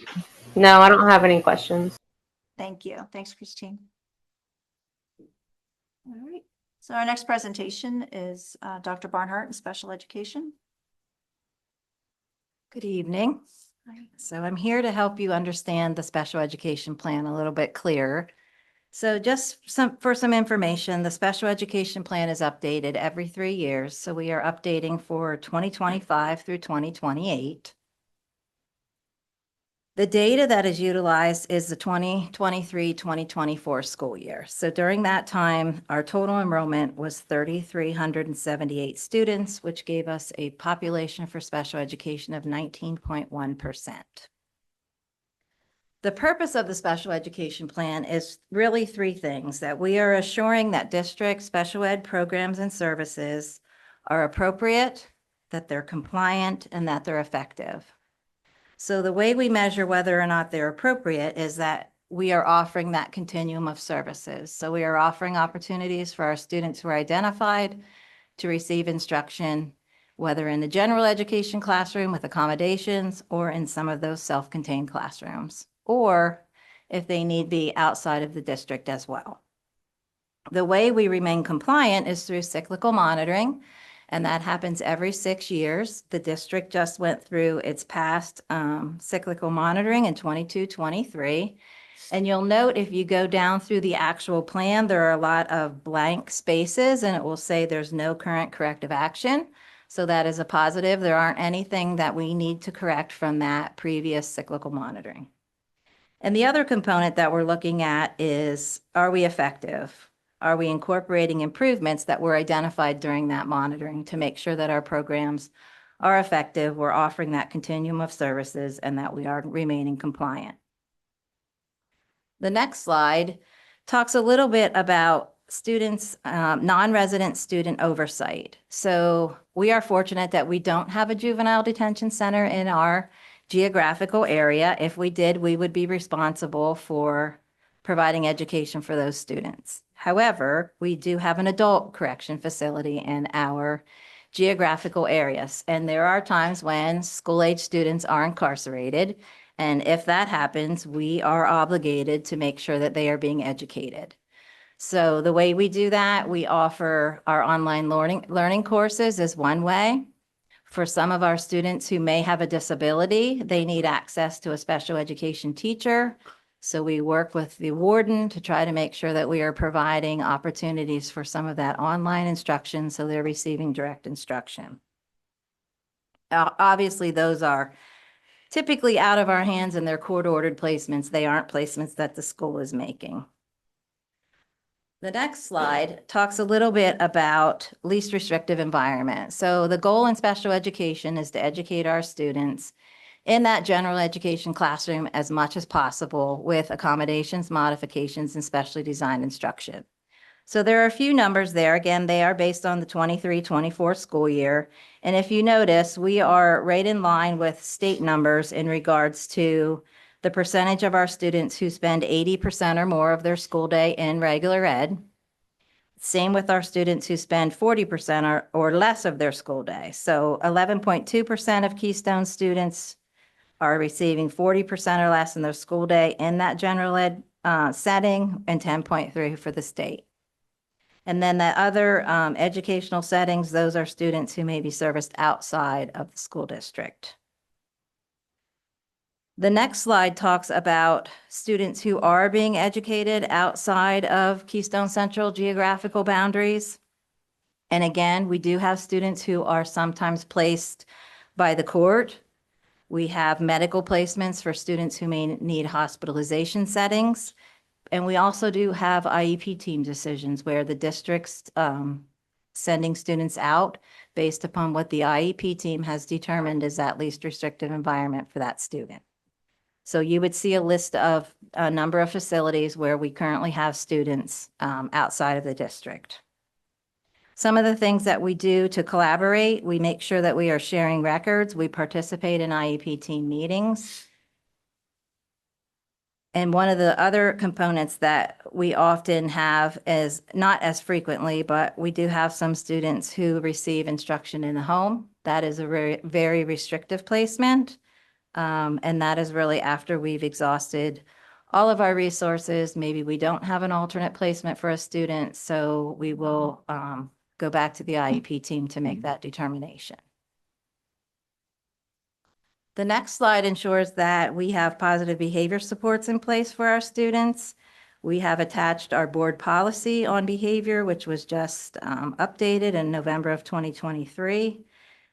No, I don't have any questions. thank you. Thanks, Christine. All right, so our next presentation is Dr. Barnhart in special education. Good evening. So I'm here to help you understand the special education plan a little bit clearer. So just for some information, the special education plan is updated every 3 years. So we are updating for 2025 through 2028. The data that is utilized is the 2023-2024 school year. So during that time, our total enrollment was 3,378 students, which gave us a population for special education of 19.1%. The purpose of the special education plan is really three things: that we are assuring that district special ed programs and services are appropriate, that they're compliant, and that they're effective. So the way we measure whether or not they're appropriate is that we are offering that continuum of services. So we are offering opportunities for our students who are identified to receive instruction, whether in the general education classroom with accommodations or in some of those self-contained classrooms, or if they need be outside of the district as well. The way we remain compliant is through cyclical monitoring, and that happens every 6 years. The district just went through its past cyclical monitoring in 22-23. And you'll note if you go down through the actual plan, there are a lot of blank spaces, and it will say there's no current corrective action. So that is a positive. There aren't anything that we need to correct from that previous cyclical monitoring. And the other component that we're looking at is, are we effective? Are we incorporating improvements that were identified during that monitoring to make sure that our programs are effective, we're offering that continuum of services, and that we are remaining compliant? The next slide talks a little bit about students, non-resident student oversight. So we are fortunate that we don't have a juvenile detention center in our geographical area. If we did, we would be responsible for providing education for those students. However, we do have an adult correction facility in our geographical areas, and there are times when school-age students are incarcerated, and if that happens, we are obligated to make sure that they are being educated. So the way we do that, we offer our online learning courses as one way. For some of our students who may have a disability, they need access to a special education teacher. So we work with the warden to try to make sure that we are providing opportunities for some of that online instruction so they're receiving direct instruction. Obviously, those are typically out of our hands and they're court-ordered placements. They aren't placements that the school is making. The next slide talks a little bit about least restrictive environment. So the goal in special education is to educate our students in that general education classroom as much as possible with accommodations, modifications, and specially designed instruction. So there are a few numbers there. Again, they are based on the 23-24 school year. And if you notice, we are right in line with state numbers in regards to the percentage of our students who spend 80% or more of their school day in regular ed. Same with our students who spend 40% or less of their school day. So 11.2% of Keystone students are receiving 40% or less in their school day in that general ed setting, and 10.3% for the state. And then the other educational settings, those are students who may be serviced outside of the school district. The next slide talks about students who are being educated outside of Keystone Central geographical boundaries. And again, we do have students who are sometimes placed by the court. We have medical placements for students who may need hospitalization settings. And we also do have IEP team decisions where the district's sending students out based upon what the IEP team has determined is that least restrictive environment for that student. So you would see a list of a number of facilities where we currently have students outside of the district. Some of the things that we do to collaborate, we make sure that we are sharing records. We participate in IEP team meetings. And one of the other components that we often have is, not as frequently, but we do have some students who receive instruction in the home. That is a very, very restrictive placement. And that is really after we've exhausted all of our resources. Maybe we don't have an alternate placement for a student, so we will go back to the IEP team to make that determination. The next slide ensures that we have positive behavior supports in place for our students. We have attached our board policy on behavior, which was just updated in November of 2023.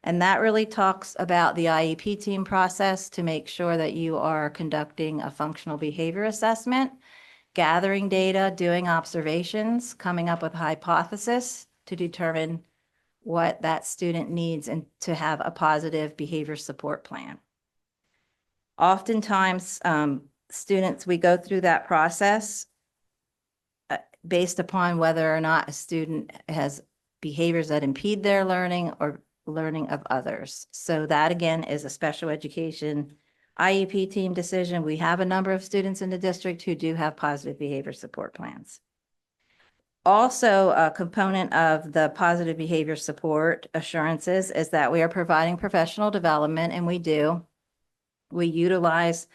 And that really talks about the IEP team process to make sure that you are conducting a functional behavior assessment, gathering data, doing observations, coming up with a hypothesis to determine what that student needs and to have a positive behavior support plan. Oftentimes, students, we go through that process based upon whether or not a student has behaviors that impede their learning or learning of others. So that again is a special education IEP team decision. We have a number of students in the district who do have positive behavior support plans. Also, a component of the positive behavior support assurances is that we are providing professional development, and we do. We utilize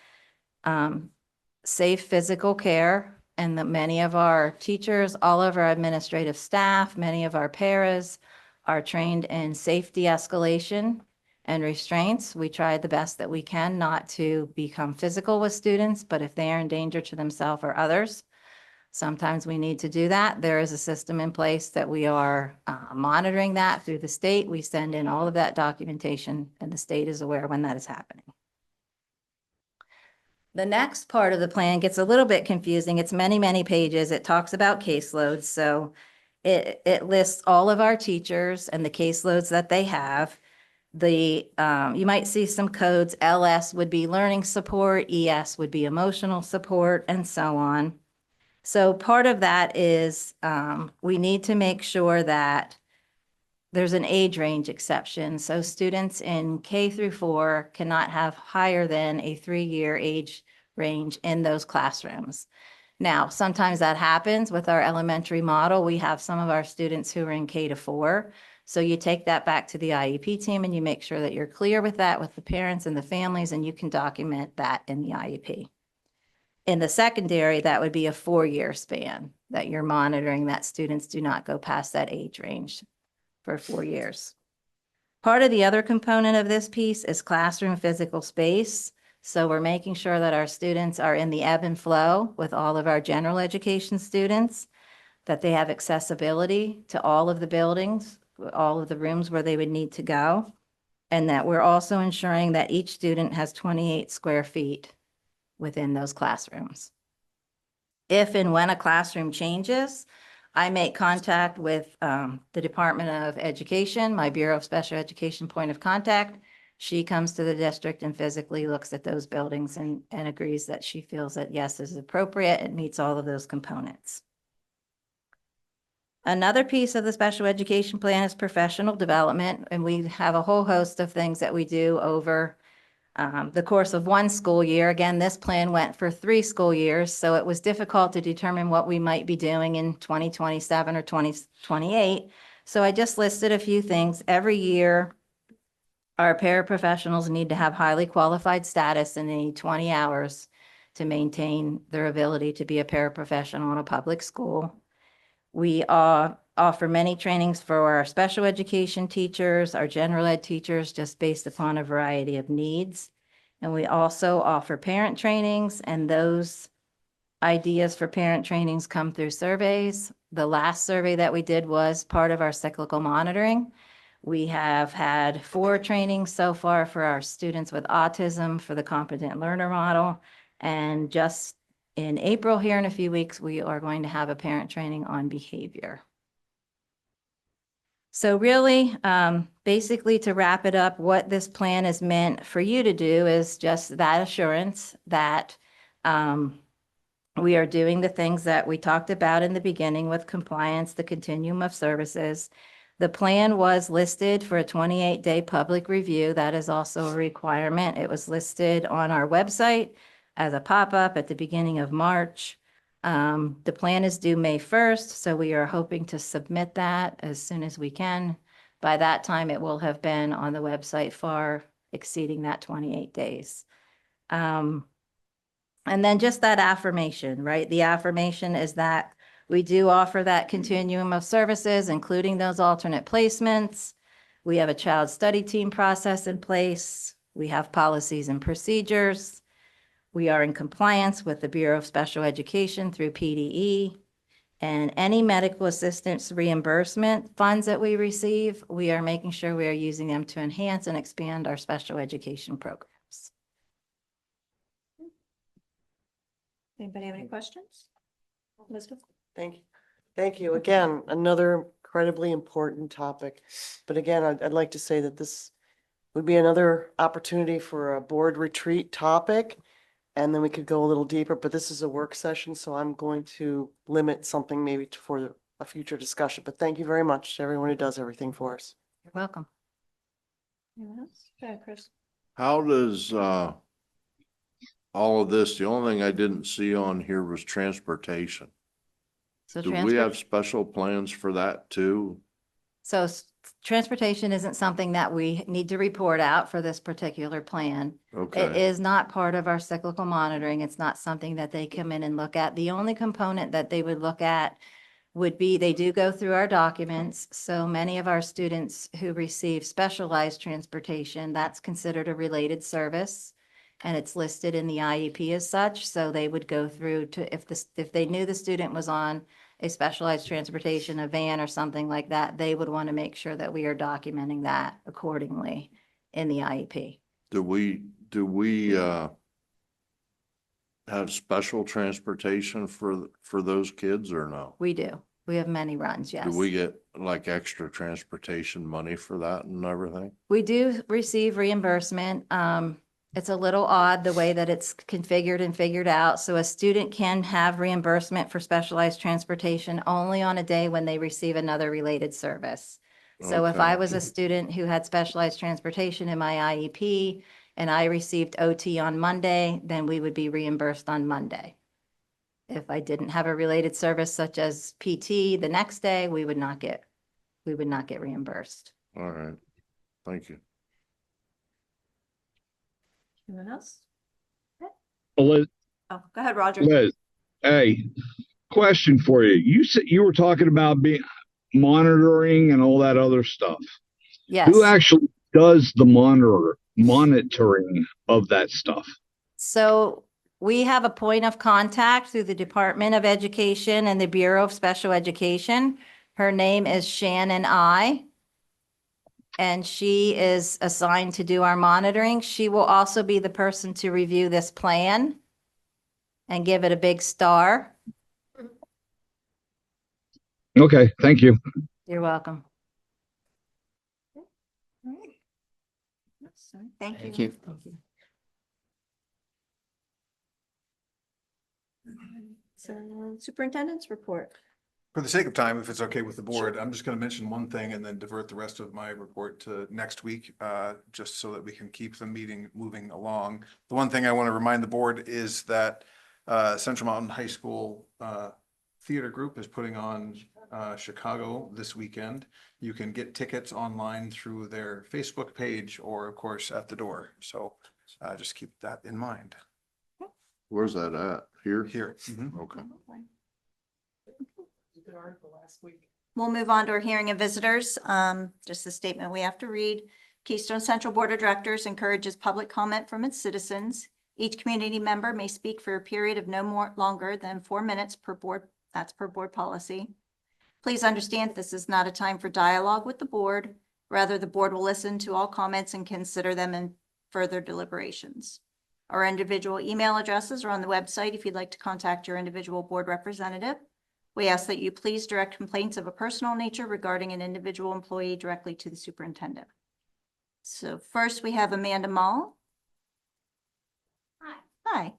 safe physical care, and that many of our teachers, all of our administrative staff, many of our paras are trained in safe de-escalation and restraints. We try the best that we can not to become physical with students, but if they are in danger to themselves or others, sometimes we need to do that. There is a system in place that we are monitoring that through the state. We send in all of that documentation, and the state is aware when that is happening. The next part of the plan gets a little bit confusing. It's many, many pages. It talks about caseloads. So it lists all of our teachers and the caseloads that they have. You might see some codes. LS would be learning support, ES would be emotional support, and so on. So part of that is we need to make sure that there's an age range exception. So students in K through 4 cannot have higher than a 3-year age range in those classrooms. Now, sometimes that happens with our elementary model. We have some of our students who are in K to 4. So you take that back to the IEP team and you make sure that you're clear with that with the parents and the families, and you can document that in the IEP. In the secondary, that would be a 4-year span that you're monitoring that students do not go past that age range for 4 years. Part of the other component of this piece is classroom physical space. So we're making sure that our students are in the ebb and flow with all of our general education students, that they have accessibility to all of the buildings, all of the rooms where they would need to go, and that we're also ensuring that each student has 28 square feet within those classrooms. If and when a classroom changes, I make contact with the Department of Education, my Bureau of Special Education point of contact. She comes to the district and physically looks at those buildings and agrees that she feels that yes, this is appropriate. It meets all of those components. Another piece of the special education plan is professional development, and we have a whole host of things that we do over the course of one school year. Again, this plan went for 3 school years, so it was difficult to determine what we might be doing in 2027 or 2028. So I just listed a few things. Every year, our paraprofessionals need to have highly qualified status, and they need 20 hours to maintain their ability to be a paraprofessional in a public school. We offer many trainings for our special education teachers, our general ed teachers, just based upon a variety of needs. And we also offer parent trainings, and those ideas for parent trainings come through surveys. The last survey that we did was part of our cyclical monitoring. We have had 4 trainings so far for our students with autism for the competent learner model. And just in April here in a few weeks, we are going to have a parent training on behavior. So really, basically to wrap it up, what this plan is meant for you to do is just that assurance that we are doing the things that we talked about in the beginning with compliance, the continuum of services. The plan was listed for a 28-day public review. That is also a requirement. It was listed on our website as a pop-up at the beginning of March. The plan is due May 1st, so we are hoping to submit that as soon as we can. By that time, it will have been on the website far exceeding that 28 days. And then just that affirmation, right? The affirmation is that we do offer that continuum of services, including those alternate placements. We have a child study team process in place. We have policies and procedures. We are in compliance with the Bureau of Special Education through PDE. And any medical assistance reimbursement funds that we receive, we are making sure we are using them to enhance and expand our special education programs. Anybody have any questions? Elizabeth? Thank you. Thank you. Again, another incredibly important topic. But again, I'd like to say that this would be another opportunity for a board retreat topic. And then we could go a little deeper, but this is a work session, so I'm going to limit something maybe for a future discussion. But thank you very much to everyone who does everything for us. You're welcome. Anyone else? Go ahead, Chris. How does, all of this, the only thing I didn't see on here was transportation. So Do we have special plans for that too? So transportation isn't something that we need to report out for this particular plan. It Okay, is not part of our cyclical monitoring. It's not something that they come in and look at. The only component that they would look at would be, they do go through our documents. So many of our students who receive specialized transportation, that's considered a related service. And it's listed in the IEP as such. So they would go through to, if they knew the student was on a specialized transportation, a van or something like that, they would want to make sure that we are documenting that accordingly in the IEP. do we have special transportation for those kids or no? We do. We have many runs, yes. Do we get like extra transportation money for that and everything? We do receive reimbursement. It's a little odd the way that it's configured and figured out. So a student can have reimbursement for specialized transportation only on a day when they receive another related service. So if I Okay. was a student who had specialized transportation in my IEP and I received OT on Monday, then we would be reimbursed on Monday. If I didn't have a related service such as PT the next day, we would not get reimbursed. All right, thank you. Anyone else? Liz, Oh, go ahead, Roger. hey, question for you. You said you were talking about being monitoring and all that other stuff. Yes. Who actually does the monitoring of that stuff? So we have a point of contact through the Department of Education and the Bureau of Special Education. Her name is Shannon I. And she is assigned to do our monitoring. She will also be the person to review this plan and give it a big star. Okay, thank you. You're welcome. Thank you. Thank you. So superintendent's report. For the sake of time, if it's okay with the board, I'm just going to mention one thing and then divert the rest of my report to next week, just so that we can keep the meeting moving along. The one thing I want to remind the board is that Central Mountain High School Theater Group is putting on Chicago this weekend. You can get tickets online through their Facebook page or, of course, at the door. So just keep that in mind. Where's that at? Here? Here. Okay. We'll move on to our hearing of visitors. Just a statement we have to read. Keystone Central Board of Directors encourages public comment from its citizens. Each community member may speak for a period of no longer than 4 minutes per board. That's per board policy. Please understand this is not a time for dialogue with the board. Rather, the board will listen to all comments and consider them in further deliberations. Our individual email addresses are on the website if you'd like to contact your individual board representative. We ask that you please direct complaints of a personal nature regarding an individual employee directly to the superintendent. So first we have Amanda Mall. Hi.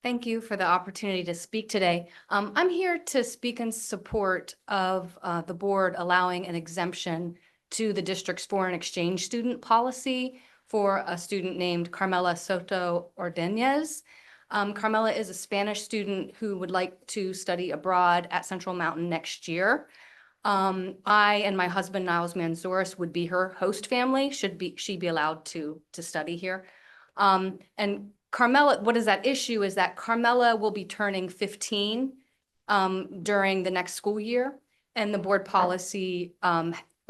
Thank you for the opportunity to speak today. I'm here to speak in support of the board allowing an exemption to the district's foreign exchange student policy for a student named Carmela Soto Ordonez. Carmela is a Spanish student who would like to study abroad at Central Mountain next year. I and my husband Niles Manzouris would be her host family, she be allowed to study here. And Carmela, what is that issue is that Carmela will be turning 15 during the next school year. And the board policy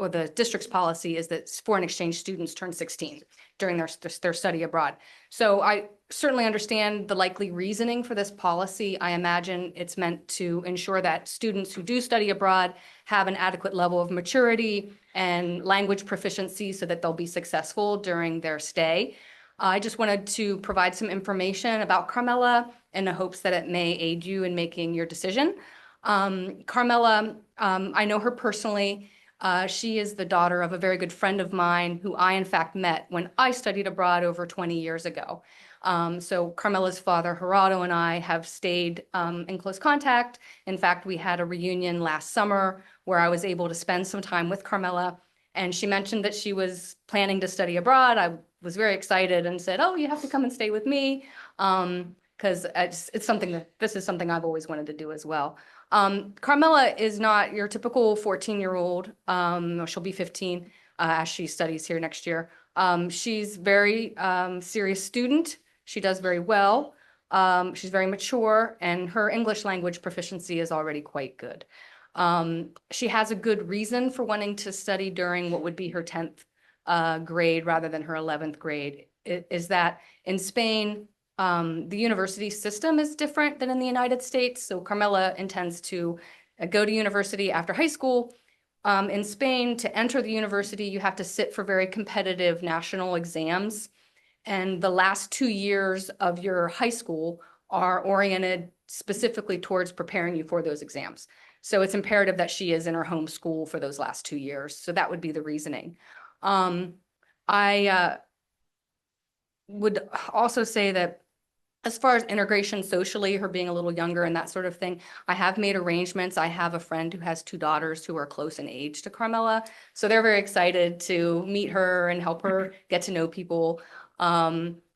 or the district's policy is that foreign exchange students turn 16 during their study abroad. So I certainly understand the likely reasoning for this policy. I imagine it's meant to ensure that students who do study abroad have an adequate level of maturity and language proficiency so that they'll be successful during their stay. I just wanted to provide some information about Carmela in the hopes that it may aid you in making your decision. Carmela, I know her personally. She is the daughter of a very good friend of mine who I in fact met when I studied abroad over 20 years ago. So Carmela's father, Gerardo, and I have stayed in close contact. In fact, we had a reunion last summer where I was able to spend some time with Carmela. And she mentioned that she was planning to study abroad. I was very excited and said, oh, you have to come and stay with me. Because it's something that, this is something I've always wanted to do as well. Carmela is not your typical 14-year-old. She'll be 15 as she studies here next year. She's very serious student. She does very well. She's very mature, and her English language proficiency is already quite good. She has a good reason for wanting to study during what would be her 10th grade rather than her 11th grade, is that in Spain, the university system is different than in the United States. So Carmela intends to go to university after high school. In Spain, to enter the university, you have to sit for very competitive national exams. And the last 2 years of your high school are oriented specifically towards preparing you for those exams. So it's imperative that she is in her home school for those last 2 years. So that would be the reasoning. I would also say that as far as integration socially, her being a little younger and that sort of thing, I have made arrangements. I have a friend who has 2 daughters who are close in age to Carmela. So they're very excited to meet her and help her get to know people.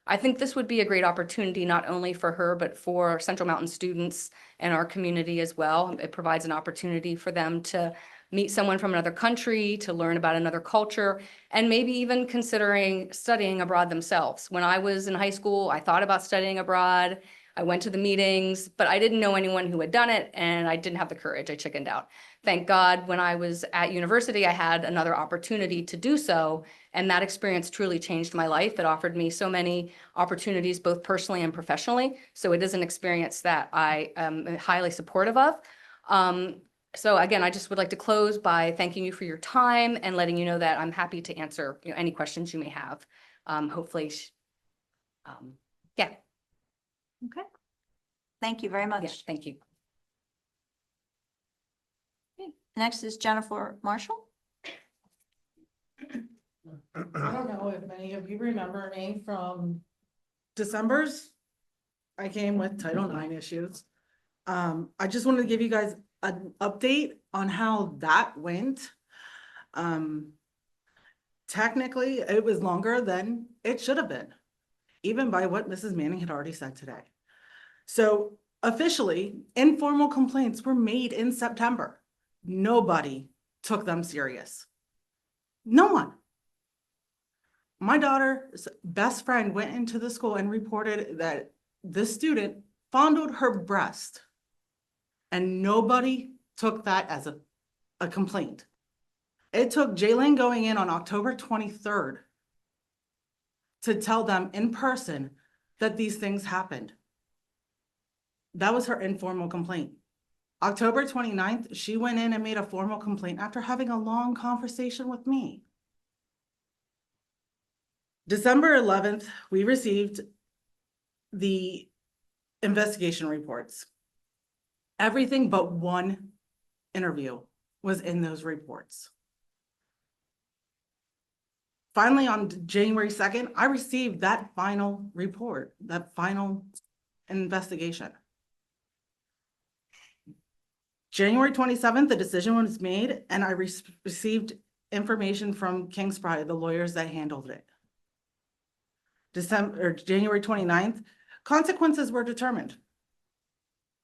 I think this would be a great opportunity, not only for her, but for Central Mountain students and our community as well. It provides an opportunity for them to meet someone from another country, to learn about another culture, and maybe even considering studying abroad themselves. When I was in high school, I thought about studying abroad. I went to the meetings, but I didn't know anyone who had done it, and I didn't have the courage. I chickened out. Thank God, when I was at university, I had another opportunity to do so, and that experience truly changed my life. It offered me so many opportunities, both personally and professionally. So it is an experience that I am highly supportive of. So again, I just would like to close by thanking you for your time and letting you know that I'm happy to answer any questions you may have. Hopefully, yeah. Okay. Thank you very much. Yeah, thank you. Okay. Next is Jennifer Marshall. I don't know if many of you remember me from December's. I came with Title IX issues. I just wanted to give you guys an update on how that went. Technically, it was longer than it should have been, even by what Mrs. Manning had already said today. So officially, informal complaints were made in September. Nobody took them serious. No one. My daughter's best friend went into the school and reported that the student fondled her breast, and nobody took that as a complaint. It took Jalen going in on October 23rd to tell them in person that these things happened. That was her informal complaint. October 29th, she went in and made a formal complaint after having a long conversation with me. December 11th, we received the investigation reports. Everything but one interview was in those reports. Finally, on January 2nd, I received that final report, that final investigation. January 27th, the decision was made, and I received information from King's Pride, the lawyers that handled it. January 29th, consequences were determined.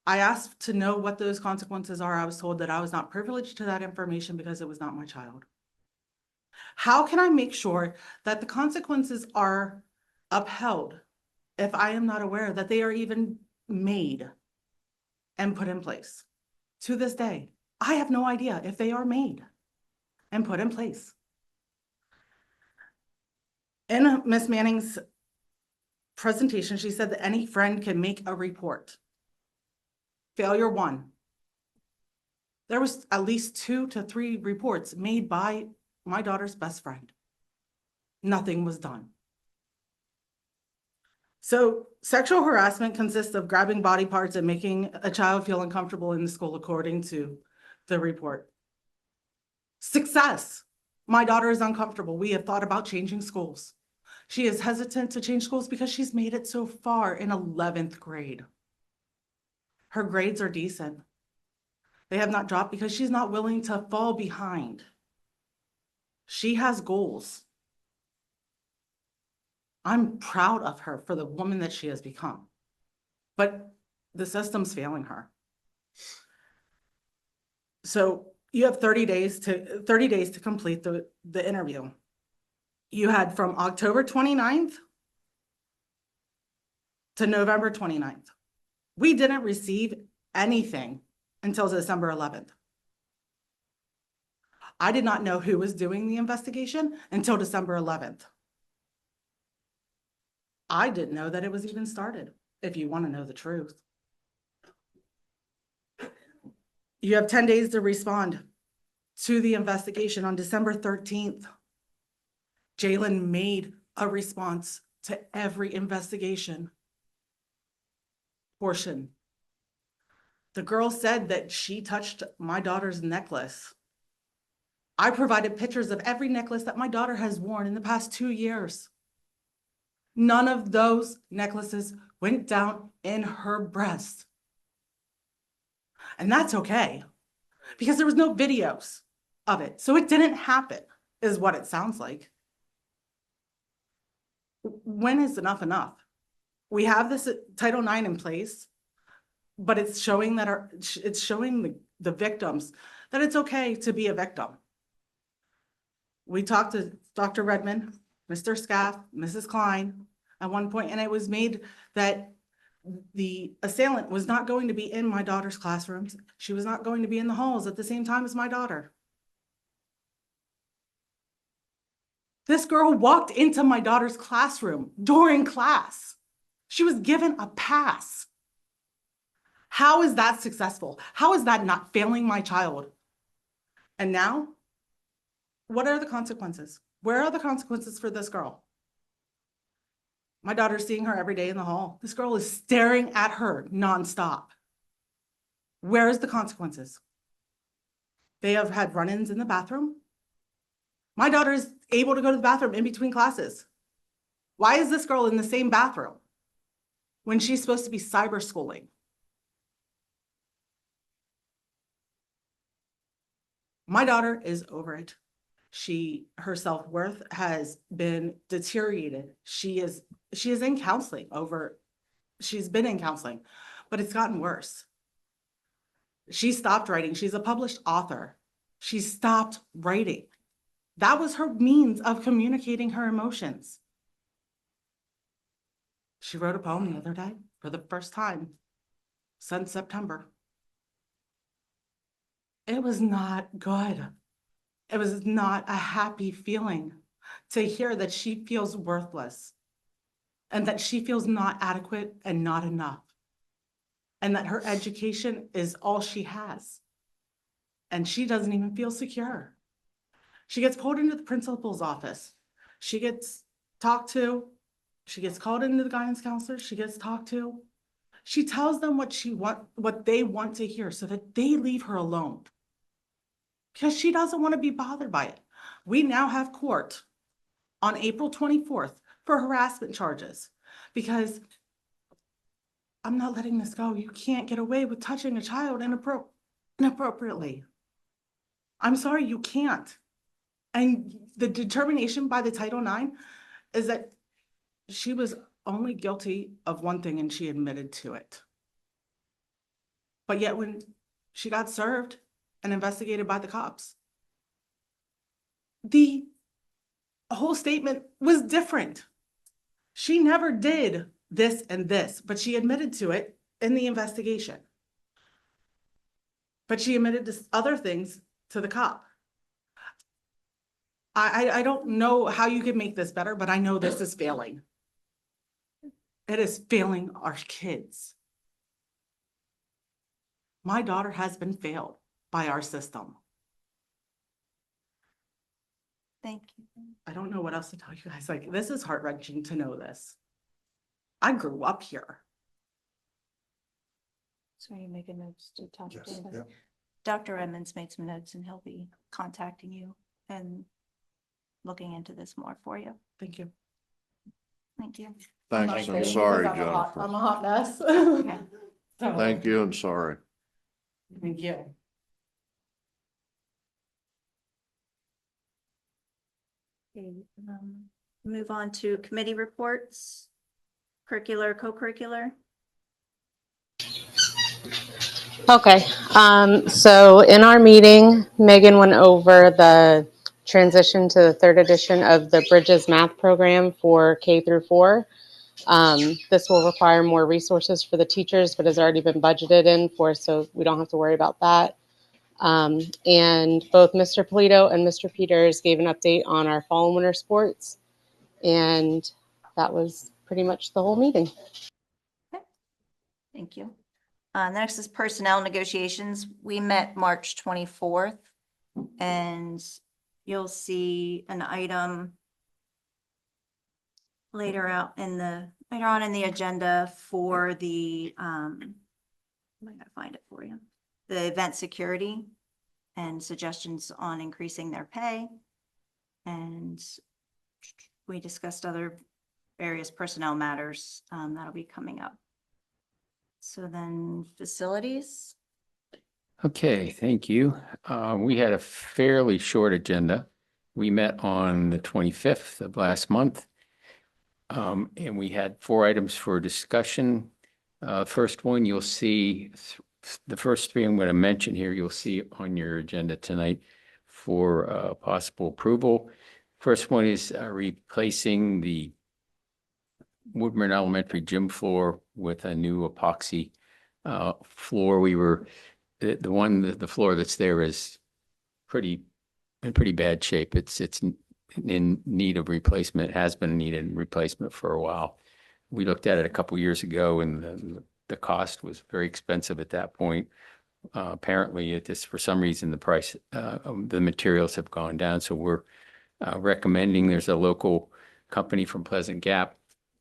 I asked to know what those consequences are. I was told that I was not privileged to that information because it was not my child. How can I make sure that the consequences are upheld if I am not aware that they are even made and put in place? To this day, I have no idea if they are made. and put in place. In Ms. Manning's presentation, she said that any friend can make a report. Failure 1. There was at least 2 to 3 reports made by my daughter's best friend. Nothing was done. So sexual harassment consists of grabbing body parts and making a child feel uncomfortable in the school, according to the report. Success. My daughter is uncomfortable. We have thought about changing schools. She is hesitant to change schools because she's made it so far in 11th grade. Her grades are decent. They have not dropped because she's not willing to fall behind. She has goals. I'm proud of her for the woman that she has become, but the system's failing her. So you have 30 days to complete the interview. You had from October 29th to November 29th. We didn't receive anything until December 11th. I did not know who was doing the investigation until December 11th. I didn't know that it was even started, if you want to know the truth. You have 10 days to respond to the investigation. On December 13th, Jalen made a response to every investigation portion. The girl said that she touched my daughter's necklace. I provided pictures of every necklace that my daughter has worn in the past 2 years. None of those necklaces went down in her breast. And that's okay, because there was no videos of it. So it didn't happen, is what it sounds like. When is enough enough? We have this Title IX in place, but it's showing that it's showing the victims that it's okay to be a victim. We talked to Dr. Redmond, Mr. Scaff, Mrs. Klein at one point, and it was made that the assailant was not going to be in my daughter's classrooms. She was not going to be in the halls at the same time as my daughter. This girl walked into my daughter's classroom during class. She was given a pass. How is that successful? How is that not failing my child? And now, what are the consequences? Where are the consequences for this girl? My daughter's seeing her every day in the hall. This girl is staring at her nonstop. Where is the consequences? They have had run-ins in the bathroom. My daughter is able to go to the bathroom in between classes. Why is this girl in the same bathroom when she's supposed to be cyber schooling? My daughter is over it. Her self-worth has been deteriorated. She is in counseling she's been in counseling, but it's gotten worse. She stopped writing. She's a published author. She stopped writing. That was her means of communicating her emotions. She wrote a poem the other day for the first time since September. It was not good. It was not a happy feeling to hear that she feels worthless and that she feels not adequate and not enough, and that her education is all she has. And she doesn't even feel secure. She gets pulled into the principal's office. She gets talked to. She gets called into the guidance counselor. She gets talked to. She tells them what they want to hear so that they leave her alone, because she doesn't want to be bothered by it. We now have court on April 24th for harassment charges, because I'm not letting this go. You can't get away with touching a child inappropriately. I'm sorry, you can't. And the determination by the Title IX is that she was only guilty of one thing and she admitted to it. But yet when she got served and investigated by the cops, the whole statement was different. She never did this and this, but she admitted to it in the investigation. But she admitted to other things to the cop. I don't know how you can make this better, but I know this is failing. It is failing our kids. My daughter has been failed by our system. Thank you. I don't know what else to tell you guys. Like, this is heart-wrenching to know this. I grew up here. So are you making notes to talk to Yes, anybody? yep. Dr. Edmonds made some notes and he'll be contacting you and looking into this more for you. Thank you. Thank you. Thanks and sorry, I'm Jennifer. a hot mess. Okay. So, Thank you and sorry. Thank you. Okay, move on to committee reports, curricular, co-curricular. Okay, so in our meeting, Megan went over the transition to the third edition of the Bridges Math program for K through 4. This will require more resources for the teachers, but has already been budgeted in for, so we don't have to worry about that. And both Mr. Polito and Mr. Peters gave an update on our fall and winter sports. And that was pretty much the whole meeting. Thank you. Next is personnel negotiations. We met March 24th, and you'll see an item later on in the agenda for the, I'm gonna find it for you. The event security and suggestions on increasing their pay. And we discussed other various personnel matters that'll be coming up. So then facilities. Okay, thank you. We had a fairly short agenda. We met on the 25th of last month. And we had 4 items for discussion. First one, you'll see, the first 3 I'm going to mention here, you'll see on your agenda tonight for possible approval. First one is replacing the Woodburn Elementary gym floor with a new epoxy floor. The floor that's there is in pretty bad shape. It's in need of replacement. It has been needed replacement for a while. We looked at it a couple years ago, and the cost was very expensive at that point. Apparently, for some reason, the price of the materials have gone down. So we're recommending, there's a local company from Pleasant Gap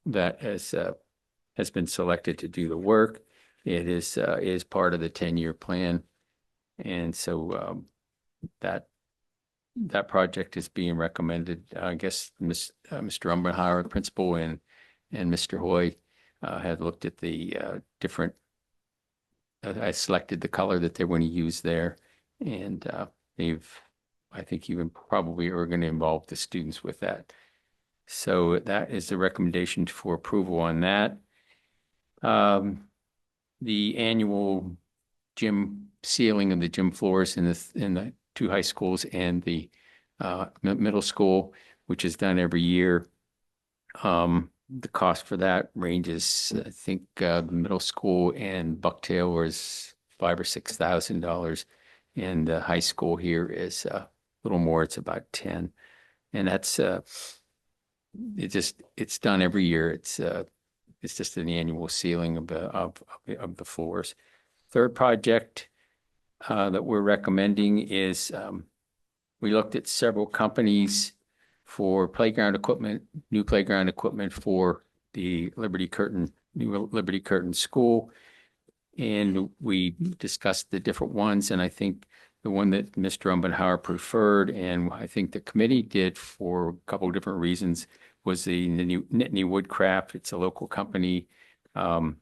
that has been selected to do the work. It is part of the 10-year plan. And so that project is being recommended. I guess Mr. Umbenhauer, the principal, and Mr. Hoy had looked at the different, I selected the color that they want to use there. And I think even probably are going to involve the students with that. So that is the recommendation for approval on that. The annual gym sealing of the gym floors in the 2 high schools and the middle school, which is done every year. The cost for that ranges, I think, the middle school and Bucktail was $5,000 or $6,000, and the high school here is a little more. It's about 10, and that's it's done every year. It's just an annual sealing of the floors. Third project that we're recommending is we looked at several companies for playground equipment, new playground equipment for the new Liberty Curtain School. And we discussed the different ones. And I think the one that Mr. Umbenhauer preferred, and I think the committee did for a couple of different reasons, was the new Nittany Woodcraft. It's a local company. And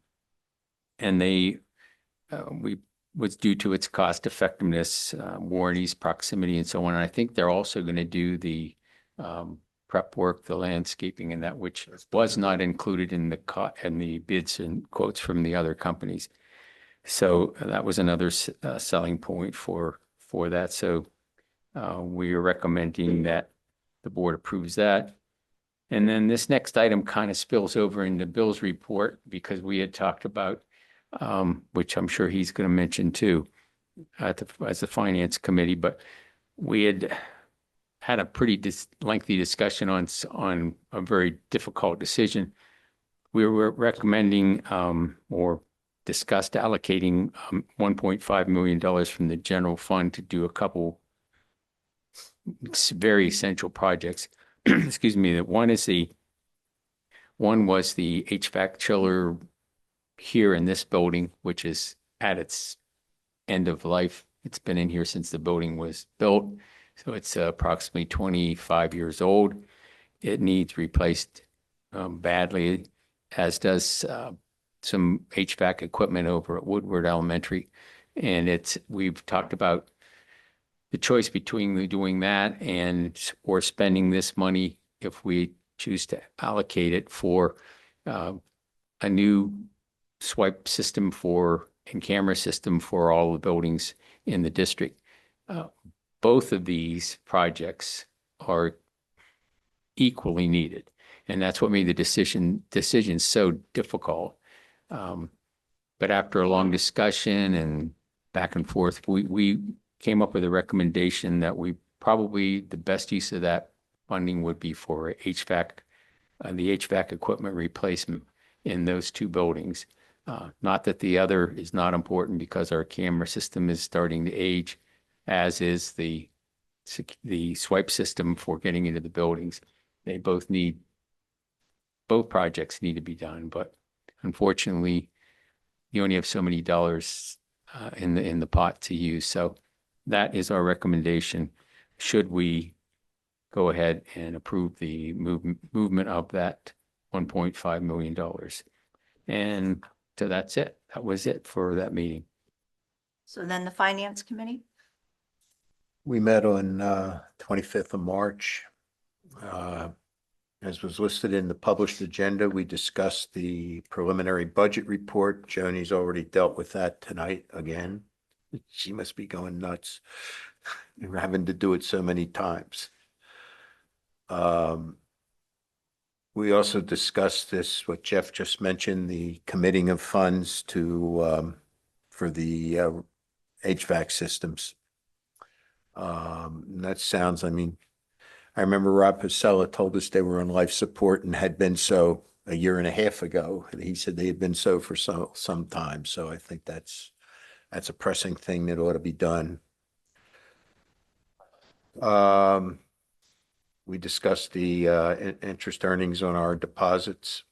was due to its cost effectiveness, warranties, proximity, and so on. And I think they're also going to do the prep work, the landscaping, and that, which was not included in the bids and quotes from the other companies. So that was another selling point for that. So we are recommending that the board approves that. And then this next item kind of spills over into Bill's report, because we had talked about, which I'm sure he's going to mention too, as the finance committee, but we had had a pretty lengthy discussion on a very difficult decision. We were recommending or discussed allocating $1.5 million from the general fund to do a couple very essential projects. Excuse me. One was the HVAC chiller here in this building, which is at its end of life. It's been in here since the building was built. So it's approximately 25 years old. It needs replaced badly, as does some HVAC equipment over at Woodward Elementary. And we've talked about the choice between doing that or spending this money, if we choose to allocate it, for a new swipe system and camera system for all the buildings in the district. Both of these projects are equally needed, and that's what made the decision so difficult. But after a long discussion and back and forth, we came up with a recommendation that the best use of that funding would be for HVAC, the HVAC equipment replacement in those two buildings. Not that the other is not important, because our camera system is starting to age, as is the swipe system for getting into the buildings. Both projects need to be done, but unfortunately, you only have so many dollars in the pot to use. So that is our recommendation. Should we go ahead and approve the movement of that $1.5 million? And so that's it. That was it for that meeting. So then the Finance Committee? We met on 25th of March. As was listed in the published agenda, we discussed the preliminary budget report. Joni's already dealt with that tonight again. She must be going nuts. We're having to do it so many times. We also discussed what Jeff just mentioned, the committing of funds for the HVAC systems. And that sounds, I remember Rob Pasella told us they were on life support and had been so a year and a half ago. And he said they had been so for some time. So I think that's a pressing thing that ought to be done. We discussed the interest earnings on our deposits.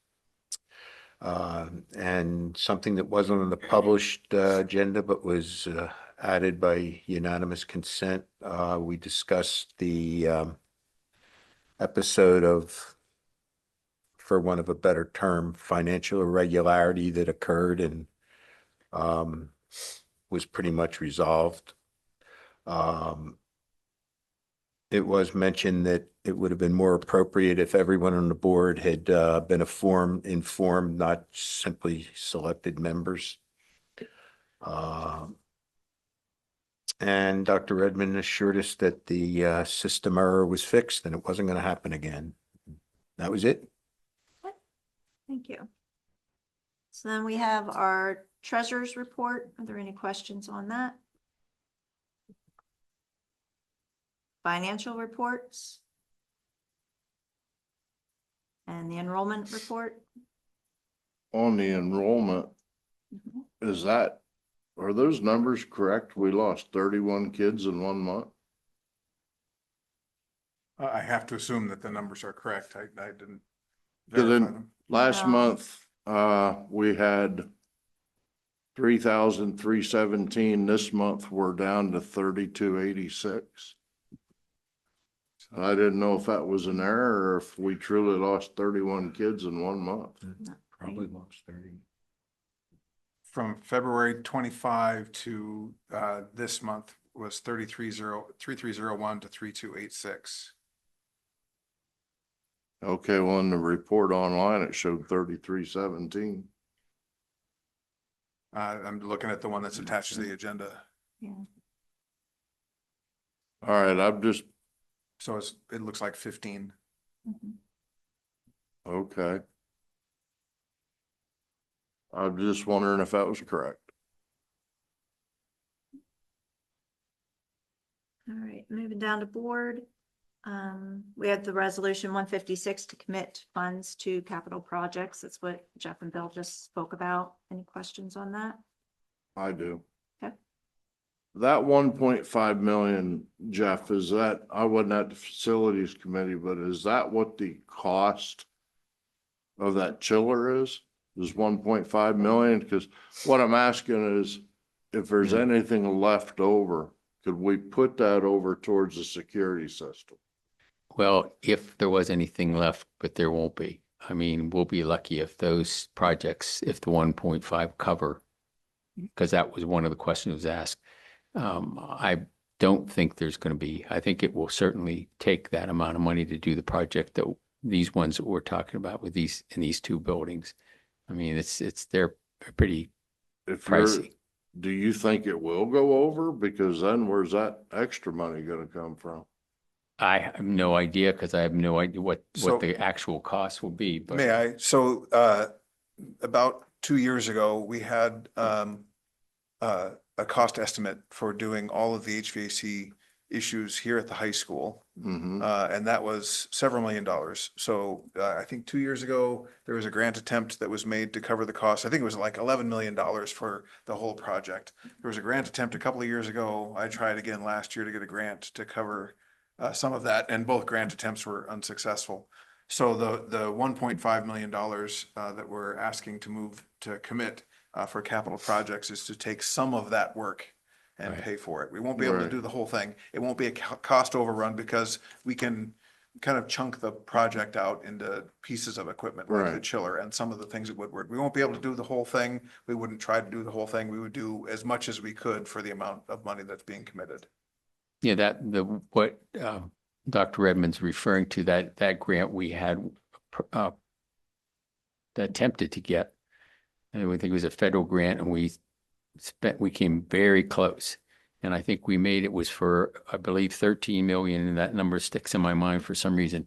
And something that wasn't on the published agenda but was added by unanimous consent. We discussed the episode of, for want of a better term, financial irregularity that occurred and was pretty much resolved. It was mentioned that it would have been more appropriate if everyone on the board had been informed, not simply selected members. And Dr. Redmond assured us that the system error was fixed and it wasn't going to happen again. That was it. Thank you. So then we have our treasurer's report. Are there any questions on that? Financial reports? And the enrollment report? On the enrollment, are those numbers correct? We lost 31 kids in 1 month? I have to assume that the numbers are correct. I didn't So verify then them. last No. month, we had 3,317. This month, we're down to 3,286. I didn't know if that was an error or if we truly lost 31 kids in 1 month. Probably lost 30. From February 25 to this month was 3301 to 3286. Okay, well, in the report online, it showed 3,317. I'm looking at the one that's attached to the agenda. Yeah. All right, So it looks like 15. okay. I'm just wondering if that was correct. All right, moving down to board. We have the resolution 156 to commit funds to capital projects. That's what Jeff and Bill just spoke about. Any questions on that? I do. Okay. That 1.5 million, Jeff, is that, I wasn't at the facilities committee, but is that what the cost of that chiller is 1.5 million? Because what I'm asking is if there's anything left over, could we put that over towards the security system? Well, if there was anything left, but there won't be. I mean, we'll be lucky if those projects, if the 1.5 cover, because that was one of the questions that was asked. I don't think there's going to be, I think it will certainly take that amount of money to do the project that these ones that we're talking about with these, in these two buildings. I mean, they're pretty pricey. Do you think it will go over? Because then where's that extra money gonna come from? I have no idea because I have no idea what So- the actual cost will be, but. May I? So, about 2 years ago, we had, a cost estimate for doing all of the HVAC issues here at the high school. Mm-hmm. And that was several $1,000,000. So, I think 2 years ago, there was a grant attempt that was made to cover the cost. I think it was like $11 million for the whole project. There was a grant attempt a couple of years ago. I tried again last year to get a grant to cover some of that, and both grant attempts were unsuccessful. So the $1.5 million that we're asking to move to commit for capital projects is to take some of that work and Right. pay for it. We won't be able to Right. do the whole thing. It won't be a cost overrun because we can kind of chunk the project out into pieces of equipment, like the Right. chiller and some of the things at Woodward. We won't be able to do the whole thing. We wouldn't try to do the whole thing. We would do as much as we could for the amount of money that's being committed. Yeah, what Dr. Redmond's referring to, that grant we had attempted to get. And I think it was a federal grant and we came very close. And I think we made, it was for, I believe, 13 million, and that number sticks in my mind for some reason.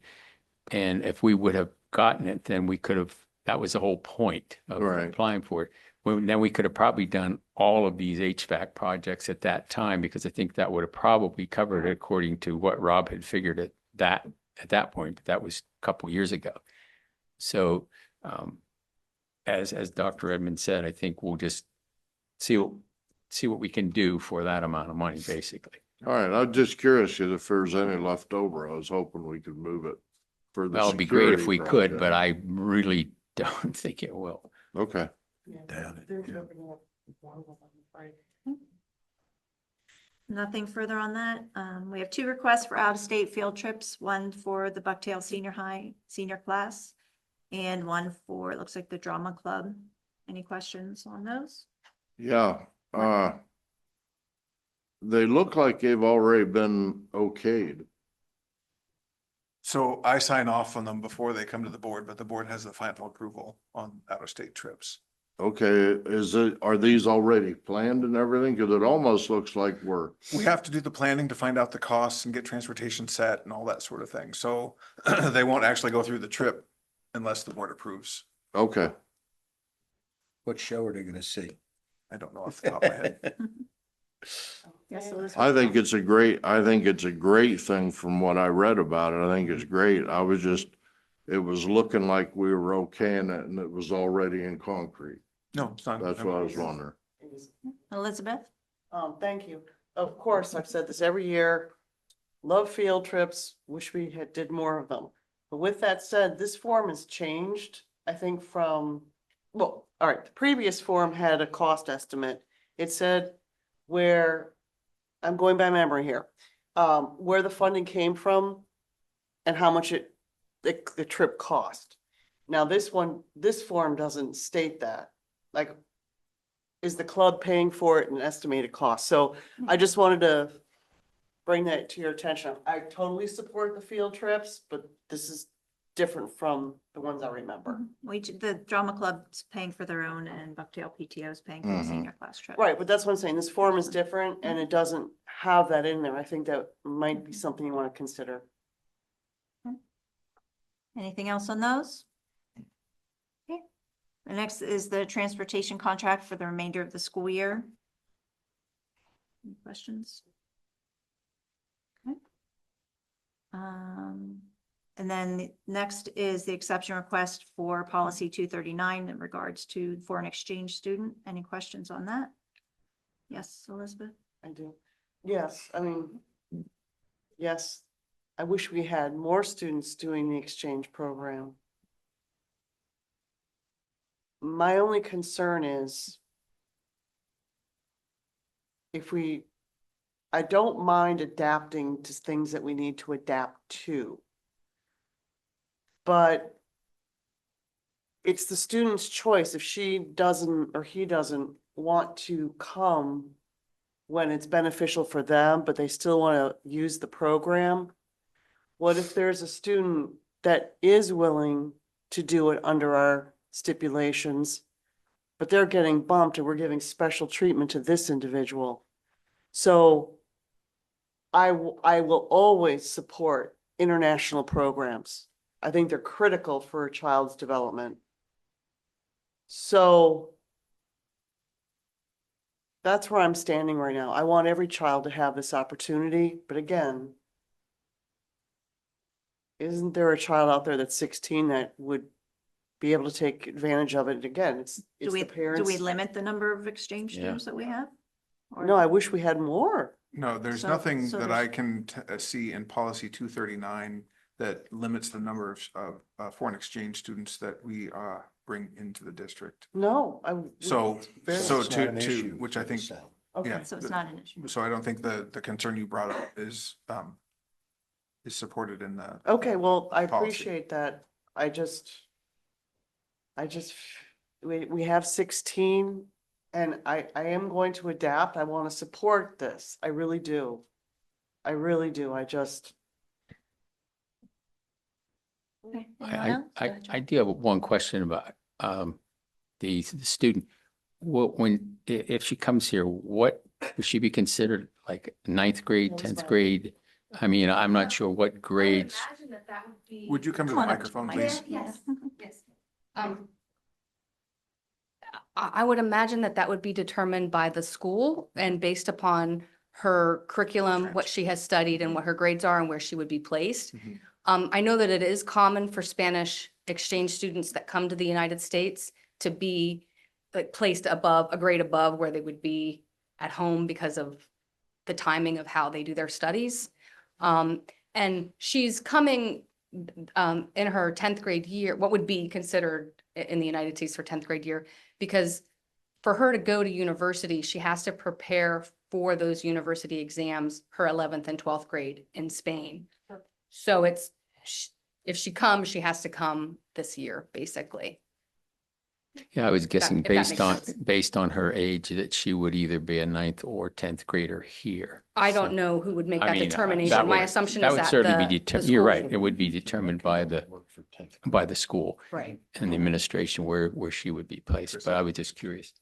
And if we would have gotten it, then we could have, that was the whole point of Right. applying for it. Well, then we could have probably done all of these HVAC projects at that time, because I think that would have probably covered it according to what Rob had figured at that point, but that was a couple years ago. So, as Dr. Edmond said, I think we'll just see what we can do for that amount of money, basically. All right, I'm just curious 'cause if there's any left over, I was hoping we could move it for the Well, it'd be great if security we could, but project. I really don't think it will. Okay. Nothing further on that. We have 2 requests for out-of-state field trips, one for the Bucktail Senior High senior class and one for, it looks like the drama club. Any questions on those? Yeah, they look like they've already been okayed. So I sign off on them before they come to the board, but the board has the final approval on out-of-state trips. Okay, are these already planned and everything? Cause it almost looks like we're, We have to do the planning to find out the costs and get transportation set and all that sort of thing. So they won't actually go through the trip unless the board approves. okay. What show are they gonna see? I don't know off the top of my head. Yes, Elizabeth. I think it's a great thing from what I read about it. I think it's great. It was looking like we were okaying it and it was already in concrete. No, it's not. That's what I was wondering. Elizabeth? Thank you. Of course, I've said this every year. Love field trips, wish we did more of them. But with that said, this form has changed, I think from, well, all right, the previous form had a cost estimate. It said where, I'm going by memory here, where the funding came from and how much the trip cost. Now, this form doesn't state that. Like, is the club paying for it and estimated cost? So I just wanted to bring that to your attention. I totally support the field trips, but this is different from the ones I remember. The drama club's paying for their own and Bucktail PTO is paying for the Mhm. senior class trip. Right, but that's what I'm saying. This form is different and it doesn't have that in there. I think that might be something you want to consider. Anything else on those? Okay. The next is the transportation contract for the remainder of the school year. Any questions? Okay. And then next is the exception request for policy 239 in regards to foreign exchange student. Any questions on that? Yes, Elizabeth? I do. Yes, I mean, yes, I wish we had more students doing the exchange program. My only concern is I don't mind adapting to things that we need to adapt to. But it's the student's choice. If she doesn't or he doesn't want to come when it's beneficial for them, but they still want to use the program. What if there's a student that is willing to do it under our stipulations, but they're getting bumped and we're giving special treatment to this individual? So I will always support international programs. I think they're critical for a child's development. So that's where I'm standing right now. I want every child to have this opportunity, but again, isn't there a child out there that's 16 that would be able to take advantage of it? Again, it's Do the we parents. limit the number of exchange Yeah. students that we have? Or- No, I wish we had more. No, there's So- nothing so that there's- I can see in policy 239 that limits the number of foreign exchange students that we bring into the district. No, So, Very- so It's not an to, issue which I for think, the Okay. yeah. So it's not an issue. So I don't think the concern you brought up is supported in the. Okay, well, I Policy. appreciate that. I just, we have 16 and I am going to adapt. I want to support this. I really do. I really do. I just, Okay. Anyone else? Go ahead, John. I do have one question about the student. If she comes here, what would she be considered, like ninth grade, That was 10th fine. grade? I mean, I'm not sure what grades. Would you come to Come the on up to the microphone, mic. please? Yes, yes. I would imagine that that would be determined by the school and based upon her curriculum, what she has studied and what her grades are and where she would be placed. Mhm. I know that it is common for Spanish exchange students that come to the United States to be like placed above, a grade above where they would be at home because of the timing of how they do their studies. And she's coming in her 10th grade year, what would be considered in the United States for 10th grade year, because for her to go to university, she has to prepare for those university exams, her 11th and 12th grade in Spain. So if she comes, she has to come this year, basically. Yeah, I was guessing if that makes sense. based on her age that she would either be a ninth or 10th grader here. I So, don't know who would make I that mean, that determination. My would- assumption that is would that certainly be the determined. You're school- right. It would be determined by the school Right. and the administration where she would be placed. But I was just curious.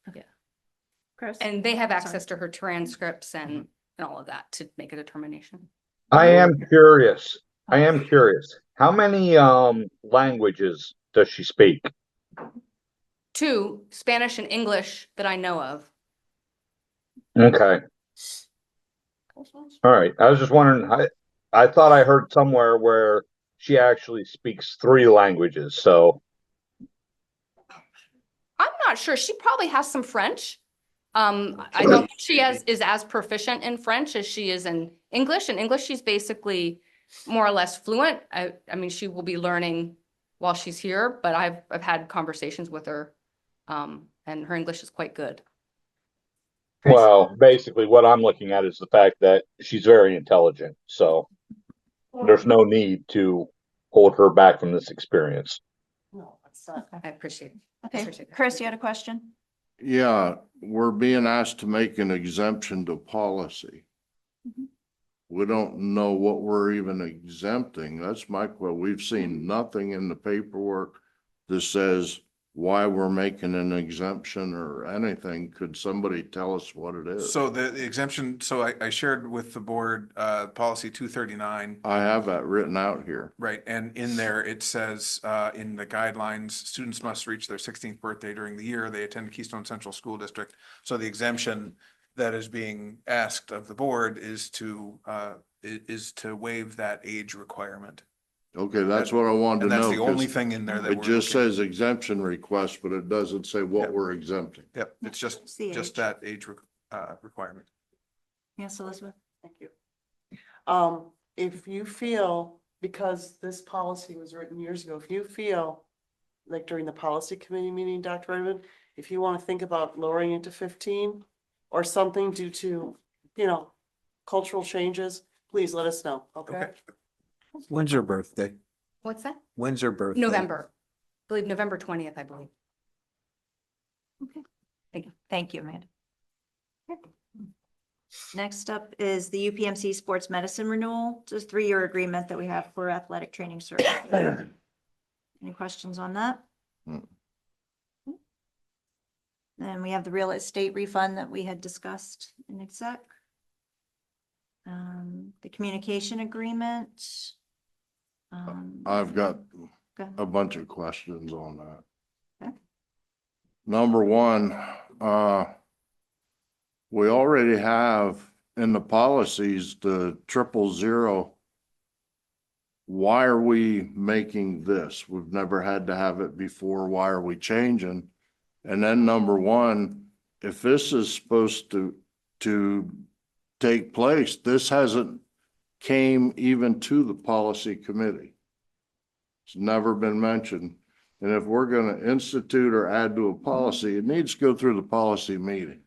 Chris? And they have access to her transcripts and all of that to make a determination. I am curious. How many languages does she speak? 2, Spanish and English that I know of. Okay. All right. I was just wondering, I thought I heard somewhere where she actually speaks 3 languages, so. I'm not sure. She probably has some French. I don't think she is as proficient in French as she is in English. In English, she's basically more or less fluent. I mean, she will be learning while she's here, but I've had conversations with her, and her English is quite good. Well, basically what I'm looking at is the fact that she's very intelligent, so there's no need to hold her back from this experience. no, it's not. I appreciate it. Okay, Appreciate that. Chris, you had a question? Yeah, we're being asked to make an exemption to policy. Mhm. We don't know what we're even exempting. That's my question. We've seen nothing in the paperwork that says why we're making an exemption or anything. Could somebody tell us what it is? So the exemption, so I shared with the board, policy 239. I have that written out here. Right, and in there, it says, in the guidelines, students must reach their 16th birthday during the year they attend Keystone Central School District. So the exemption that is being asked of the board is to waive that age requirement. Okay, that's what I wanted to And know. that's the only 'cause thing in there that It we're just looking- says exemption request, but it doesn't say what Yep. we're exempting. Yep, it's It's the age. that age requirement. Yes, Elizabeth? Thank you. If you feel, because this policy was written years ago, if you feel like during the policy committee meeting, Dr. Redmond, if you want to think about lowering it to 15 or something due to, cultural changes, please let us know, okay? When's her birthday? What's that? When's her birthday? November. I believe November 20th, I believe. Thank you, Amanda. Next up is the UPMC Sports Medicine Renewal, just 3-year agreement that we have for athletic training services. Any questions on that? Then we have the real estate refund that we had discussed in exec. The communication agreement. I've got Okay. a bunch of questions on that. Okay. Number one, we already have in the policies the 000. Why are we making this? We've never had to have it before. Why are we changing? And then number one, if this is supposed to take place, this hasn't came even to the policy committee. It's never been mentioned. And if we're gonna institute or add to a policy, it needs to go through the policy meeting.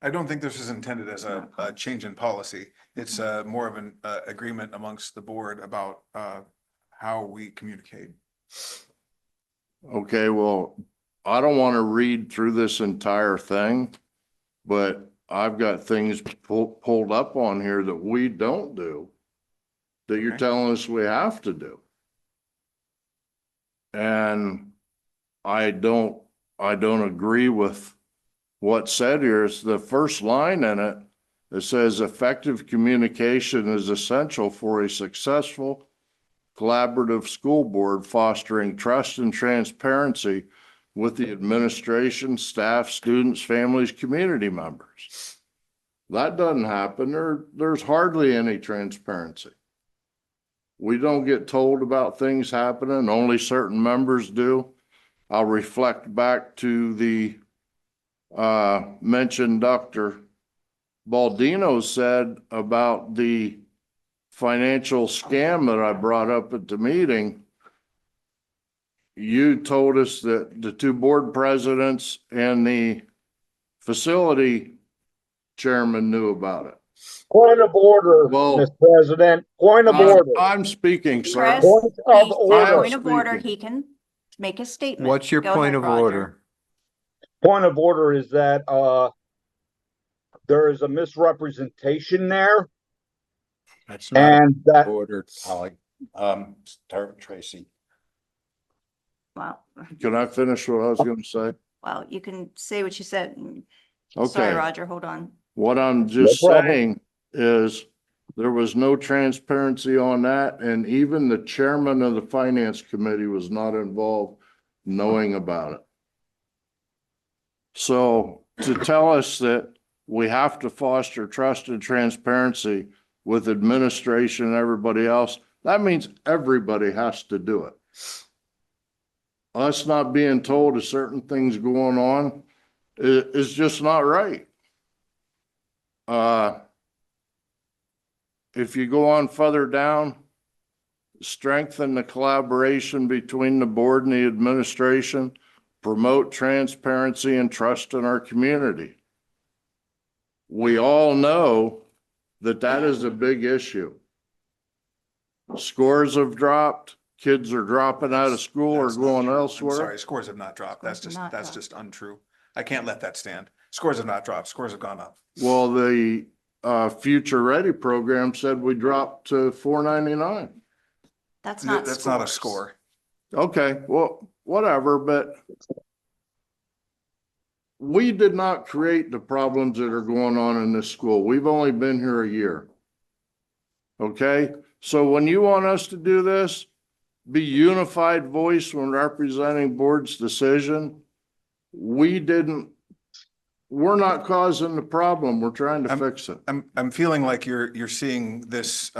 I don't think this is intended as a change in policy. It's more of an agreement amongst the board about how we communicate. Okay, well, I don't want to read through this entire thing, but I've got things pulled up on here that we don't do, that you're Okay. telling us we have to do. And I don't agree with what's said here. It's the first line in it. It says effective communication is essential for a successful collaborative school board, fostering trust and transparency with the administration, staff, students, families, community members. That doesn't happen. There's hardly any transparency. We don't get told about things happening. Only certain members do. I'll reflect back to the mentioned Dr. Baldino said about the financial scam that I brought up at the meeting. You told us that the 2 board presidents and the facility chairman knew about it. Point of order, Well, Mr. President, point of order. I'm speaking, sir. Chris, Point he of said order. point of order, Speaking. he can make a statement. What's your Go point ahead, of Roger. order? Point of order is that, there is a misrepresentation there That's not and that, ordered, Holly. Tracy. Wow, Can I finish what I was gonna say? well, you can say what you said. Okay. Sorry, Roger, hold on. What I'm just No problem. saying is there was no transparency on that, and even the chairman of the finance committee was not involved knowing about it. So to tell us that we have to foster trust and transparency with administration and everybody else, that means everybody has to do it. Us not being told of certain things going on is just not right. If you go on further down, strengthen the collaboration between the board and the administration, promote transparency and trust in our community. We all know that that is a big issue. Scores have dropped, kids are dropping out of school or That's not going true. I'm elsewhere. sorry, scores have not dropped. That's Scores just, have not that's dropped. just untrue. I can't let that stand. Scores have not dropped. Scores have gone up. Well, the Future Ready program said we dropped to 499. That's not That's not a scores. score. Okay, well, whatever, but we did not create the problems that are going on in this school. We've only been here a year. Okay, so when you want us to do this, be unified voice when representing board's decision. We're not causing the problem. We're trying to fix it. I'm feeling like you're seeing this,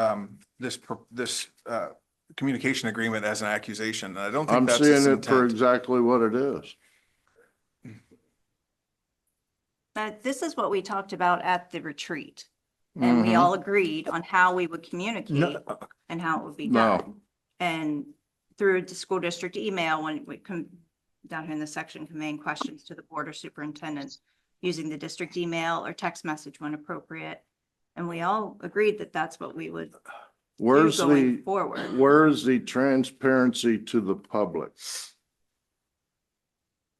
communication agreement as an accusation. And I don't think I'm that's its seeing it for intent. exactly what it is. This is what we talked about at the retreat. And we Mhm. all agreed on how we would communicate and how it would be No. done. And through the school district email, when we come down here in the section, conveying questions to the board or superintendent, using the district email or text message when appropriate. And we all agreed that that's what we would Where's going the, forward. where's the transparency to the public?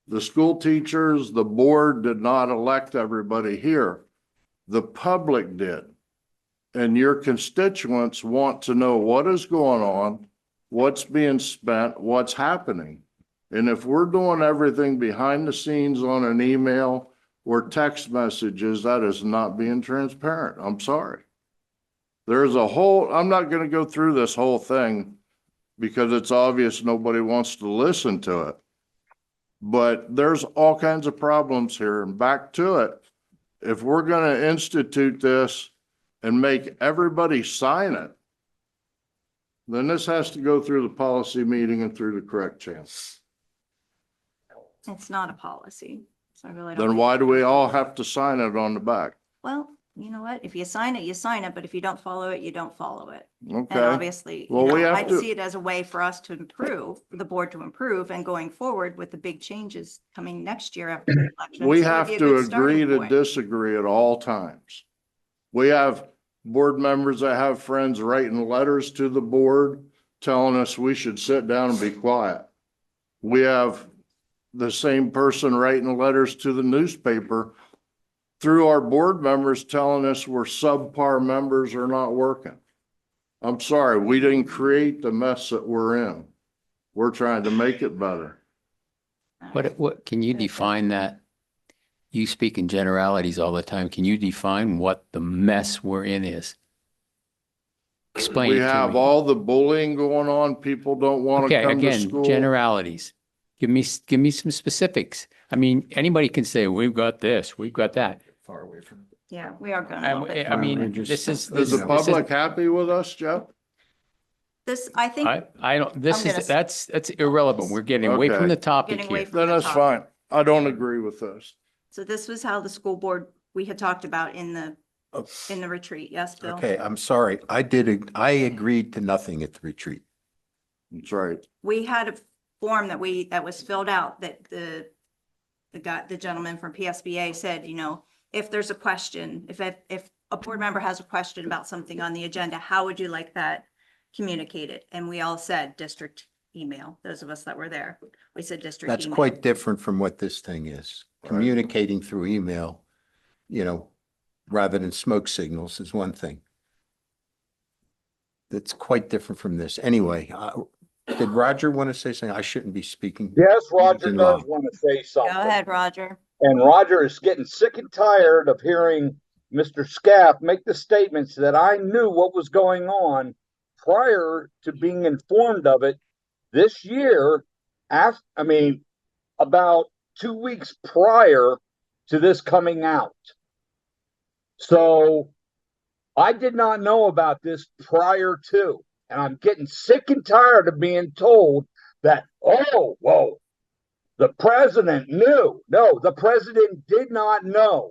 The school teachers, the board did not elect everybody here. The public did. And your constituents want to know what is going on, what's being spent, what's happening. And if we're doing everything behind the scenes on an email or text messages, that is not being transparent. I'm sorry. There's a whole, I'm not going to go through this whole thing because it's obvious nobody wants to listen to it. But there's all kinds of problems here, and back to it. If we're going to institute this and make everybody sign it, then this has to go through the policy meeting and through the correct channels. It's not a policy. So I really don't. Then think- why do we all have to sign it on the back? Well, you know what? If you sign it, you sign it, but if you don't follow it, you don't follow it. And Okay. obviously, Well, we have I to- see it as a way for us to improve, for the board to improve, and going forward with the big changes coming next year after the election. We So it'd have be a to good agree starting to point. disagree at all times. We have board members that have friends writing letters to the board telling us we should sit down and be quiet. We have the same person writing letters to the newspaper through our board members telling us we're subpar members or not working. I'm sorry, we didn't create the mess that we're in. We're trying to make it better. What, can you define that? You speak in generalities all the time. Can you define what the mess we're in is? Explain it We to have me. all the bullying going on. People don't want to Okay, come to again, school. generalities. Give me some specifics. I mean, anybody can say, we've got this, we've got that. Far away from. Yeah, we are going a little bit. I mean, just- this is. Is the public happy with us, Jeff? This, I think, I don't, this I'm gonna is, that's irrelevant. We're getting away from Okay. the topic Getting away here. from Then the that's top. fine. I don't agree with this. So this was how the school board, we had talked about in the retreat. Yes, Bill? Okay, I'm sorry. I agreed to nothing at the retreat. That's right. We had a form that was filled out that the gentleman from PSBA said, if there's a question, if a board member has a question about something on the agenda, how would you like that communicated? And we all said district email, those of us that were there. We said district That's email. quite different from what this thing is. Communicating through email, rather than smoke signals is one thing. That's quite different from this. Anyway, did Roger want to say something? I shouldn't be speaking. Yes, Roger in does line. want to say something. Go ahead, Roger. And Roger is getting sick and tired of hearing Mr. Scaff make the statements that I knew what was going on prior to being informed of it this year. About 2 weeks prior to this coming out. So I did not know about this prior to, and I'm getting sick and tired of being told that, oh, whoa, the president knew. No, the president did not know.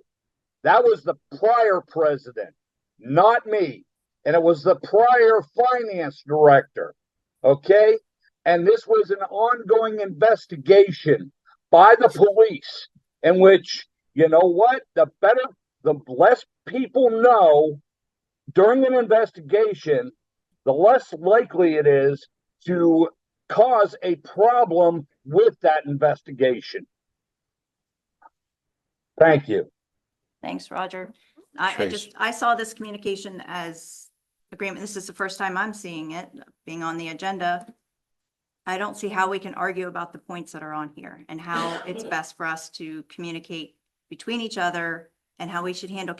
That was the prior president, not me. And it was the prior finance director. Okay. And this was an ongoing investigation by the police in which, you know what, the less people know during an investigation, the less likely it is to cause a problem with that investigation. Thank you. Thanks, Roger. I saw this communication as agreement. This is the first time I'm seeing it being on the agenda. I don't see how we can argue about the points that are on here and how it's best for us to communicate between each other and how we should handle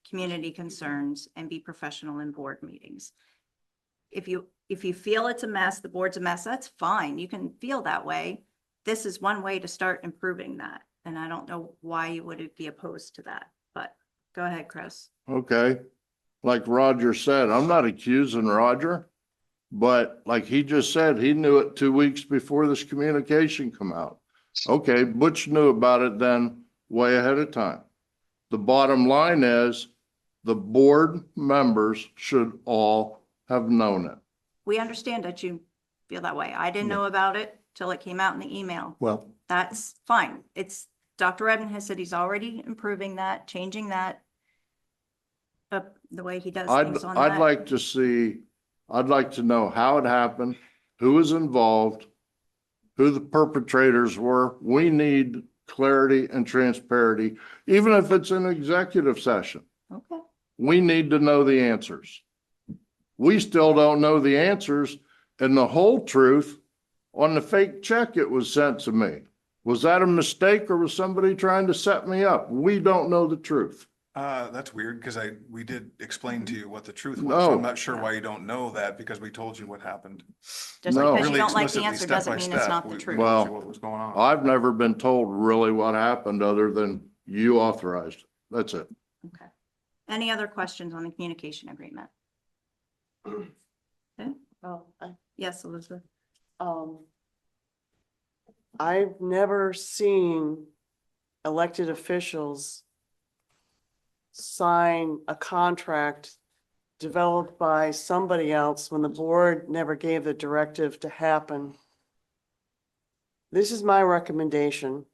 community concerns and be professional in board meetings. If you feel it's a mess, the board's a mess, that's fine. You can feel that way. This is one way to start improving that. And I don't know why you would be opposed to that, but go ahead, Chris. Okay. Like Roger said, I'm not accusing Roger. But like he just said, he knew it 2 weeks before this communication come out. Okay, Butch knew about it then way ahead of time. The bottom line is the board members should all have known it. We understand that you feel that way. I didn't know about it till it came out in the email. Well, That's fine. It's, Dr. Redden has said he's already improving that, changing that. The way he does things on I'd that. like to see, I'd like to know how it happened, who was involved, who the perpetrators were. We need clarity and transparency, even if it's an executive session. Okay. We need to know the answers. We still don't know the answers and the whole truth on the fake check it was sent to me. Was that a mistake or was somebody trying to set me up? We don't know the truth. That's weird because we did explain to you what the truth was. No. So I'm not sure why you don't know that because we told you what happened. Just No. because you Really don't like the explicitly, answer step doesn't by mean it's step, not the we truth. told Well, you what was going on. I've never been told really what happened other than you authorized it. That's it. Okay. Any other questions on the communication agreement? Okay. Oh, Yes, Elizabeth. I've never seen elected officials sign a contract developed by somebody else when the board never gave the directive to happen. This is my recommendation.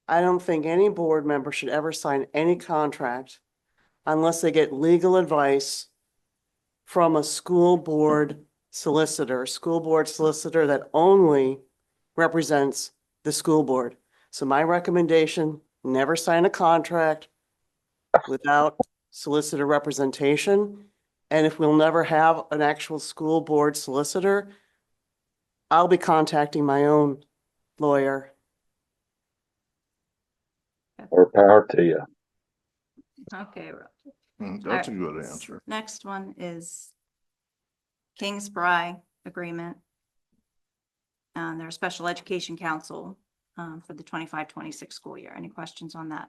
I don't think any board member should ever sign any contract unless they get legal advice from a school board solicitor that only represents the school board. So my recommendation, never sign a contract without solicitor representation. And if we'll never have an actual school board solicitor, I'll be contacting my own lawyer. More power to you. Okay. That's a All good right. answer. Next one is Kingsbury agreement. Their special education council for the 25-26 school year. Any questions on that?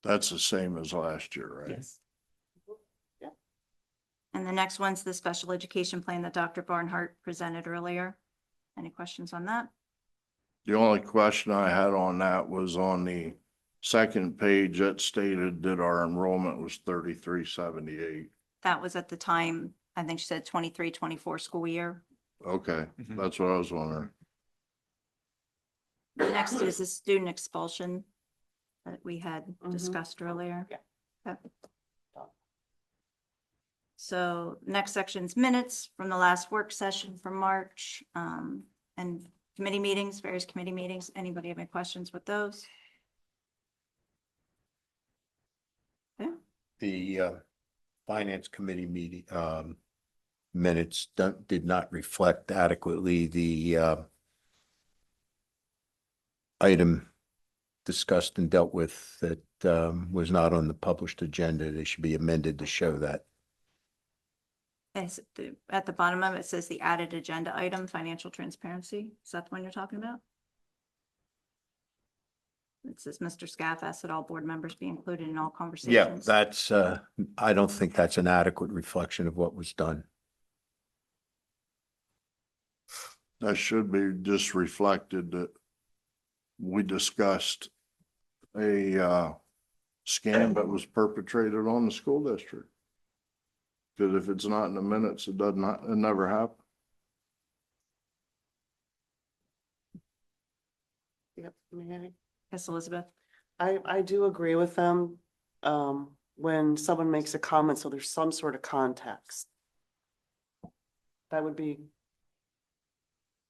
That's the same as last year, right? Yes. And the next one's the special education plan that Dr. Barnhart presented earlier. Any questions on that? The only question I had on that was on the second page that stated that our enrollment was 3378. That was at the time, I think she said 23-24 school year. Okay, Mhm. that's what I was wondering. The next is the student expulsion that we had Mhm. discussed earlier. Yeah. Okay. So next section's minutes from the last work session from March, and committee meetings, various committee meetings. Anybody have any questions with those? Okay. the finance committee meeting, minutes did not reflect adequately the item discussed and dealt with that was not on the published agenda. They should be amended to show that. At the bottom of it says the added agenda item, financial transparency. Is that the one you're talking about? It says Mr. Scaff asked that all board members be included in all conversations. Yeah, that's, I don't think that's an adequate reflection of what was done. That should be just reflected that we discussed a scam that was perpetrated on the school district. Because if it's not in the minutes, it never happened. Yep. May Yes, Elizabeth. I do agree with them, when someone makes a comment, so there's some sort of context. That would be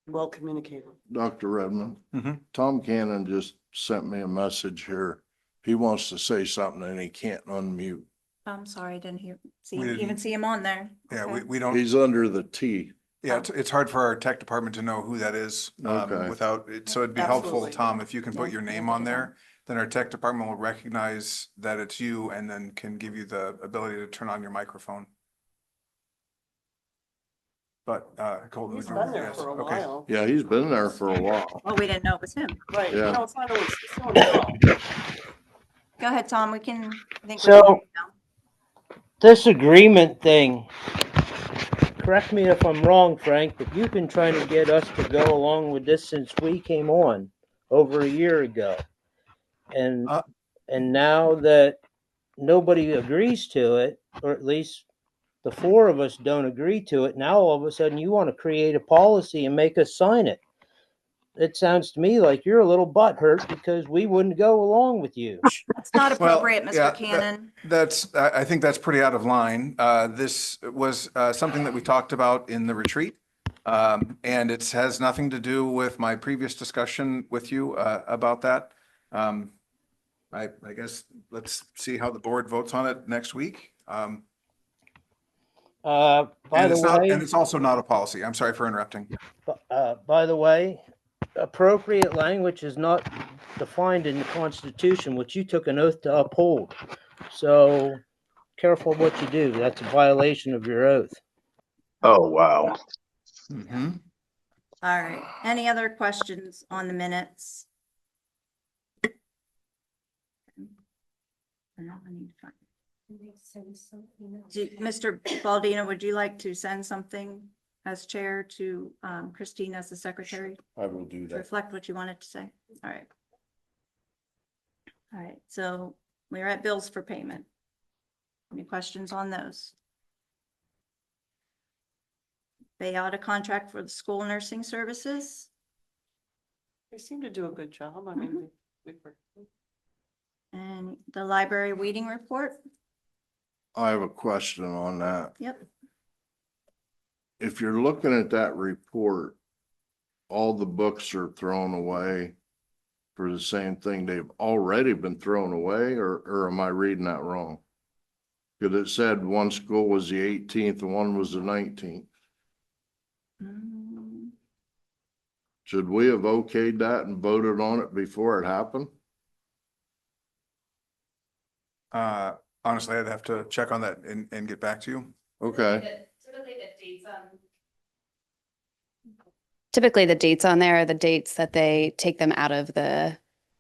well communicated. Dr. Redmond, Mhm. Tom Cannon just sent me a message here. He wants to say something and he can't unmute. I'm sorry, I didn't We even didn't- see him on there. Yeah, Okay. we don't, He's under the T. yeah, it's hard for our tech department to know who that is, Okay. without it. So it'd be helpful, Absolutely. Tom, if you can put Yeah. your name on there, then our tech department will recognize that it's you and then can give you the ability to turn on your microphone. But, Colton, He's would you? been there yes, for a okay. while. Yeah, he's been there for a while. Well, we didn't know it was him. Right, Yeah. no, it's not always, it's not always. Go ahead, Tom, we can, I think. So- This agreement thing, correct me if I'm wrong, Frank, but you've been trying to get us to go along with this since we came on over a year ago. And now that nobody agrees to it, or at least the four of us don't agree to it, now all of a sudden you want to create a policy and make us sign it. It sounds to me like you're a little butthurt because we wouldn't go along with you. That's not Well, appropriate, yeah, Mr. Cannon. I think that's pretty out of line. This was something that we talked about in the retreat. And it has nothing to do with my previous discussion with you about that. I guess let's see how the board votes on it next week. By And the way, it's also not a policy. I'm sorry for interrupting. by the way, appropriate language is not defined in the Constitution, which you took an oath to uphold. So careful what you do. That's a violation of your oath. Oh, wow. Mm-hmm. All right. Any other questions on the minutes? Mr. Baldino, would you like to send something as chair to Christine as the secretary? I will do To that. reflect what you wanted to say? All right. All right, so we're at bills for payment. Any questions on those? Bayada contract for the school nursing services. They seem to do a good job. I mean, And the library weeding report. I have a question on that. Yep. If you're looking at that report, all the books are thrown away for the same thing. They've already been thrown away, or am I reading that wrong? Because it said one school was the 18th and one was the 19th. Should we have okayed that and voted on it before it happened? Honestly, I'd have to check on that and get back to you. Okay. Typically, the dates on there are the dates that they take them out of the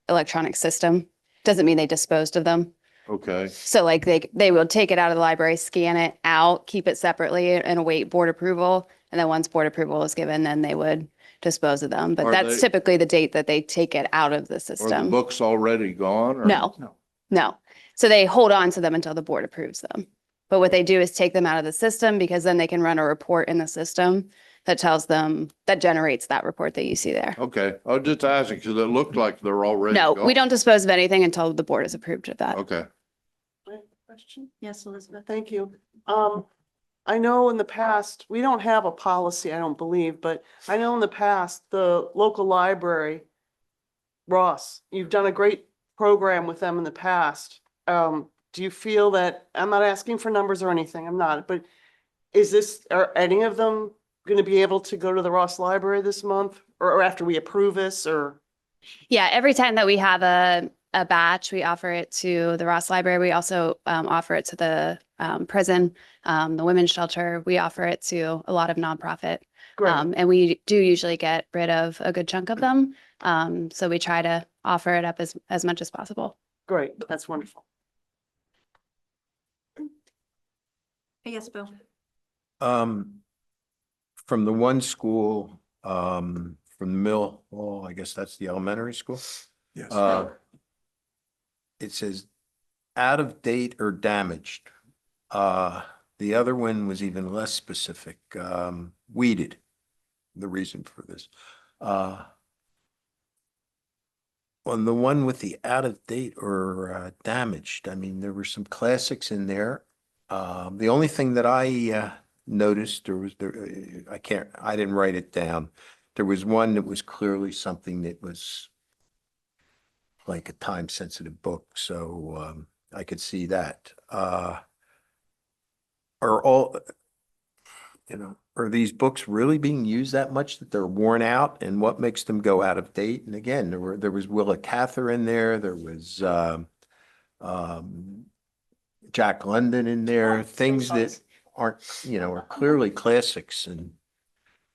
electronic system. Doesn't mean they disposed of them. Okay. So like they will take it out of the library, scan it out, keep it separately and await board approval. And then once board approval is given, then they would dispose of them. But Are that's they- typically the date that they take it out of the Are the system. books already gone? or- No. So they hold on to them until the board approves them. But what they do is take them out of the system because then they can run a report in the system that tells them, that generates that report that you see there. Okay, I was just asking because it looked like they're already No, gone. we don't dispose of anything until the board is approved of that. Okay. Question? Yes, Elizabeth. Thank you. I know in the past, we don't have a policy, I don't believe, but I know in the past, the local library, Ross, you've done a great program with them in the past. Do you feel that, I'm not asking for numbers or anything, I'm not, but are any of them going to be able to go to the Ross Library this month or after we approve this or? Yeah, every time that we have a batch, we offer it to the Ross Library. We also offer it to the prison, the women's shelter. We offer it to a lot of nonprofit. Great. And we do usually get rid of a good chunk of them. So we try to offer it up as much as possible. Great, that's wonderful. Yes, Bill. From the one school, from the mill, well, I guess that's the elementary school. Yes. It says out of date or damaged. The other one was even less specific, weeded, the reason for this. On the one with the out of date or damaged, I mean, there were some classics in there. The only thing that I noticed, I didn't write it down. There was one that was clearly something that was like a time-sensitive book, so I could see that. Are these books really being used that much that they're worn out, and what makes them go out of date? And again, there was Willa Cather in there, there was Jack London in there, things that aren't, are clearly classics, and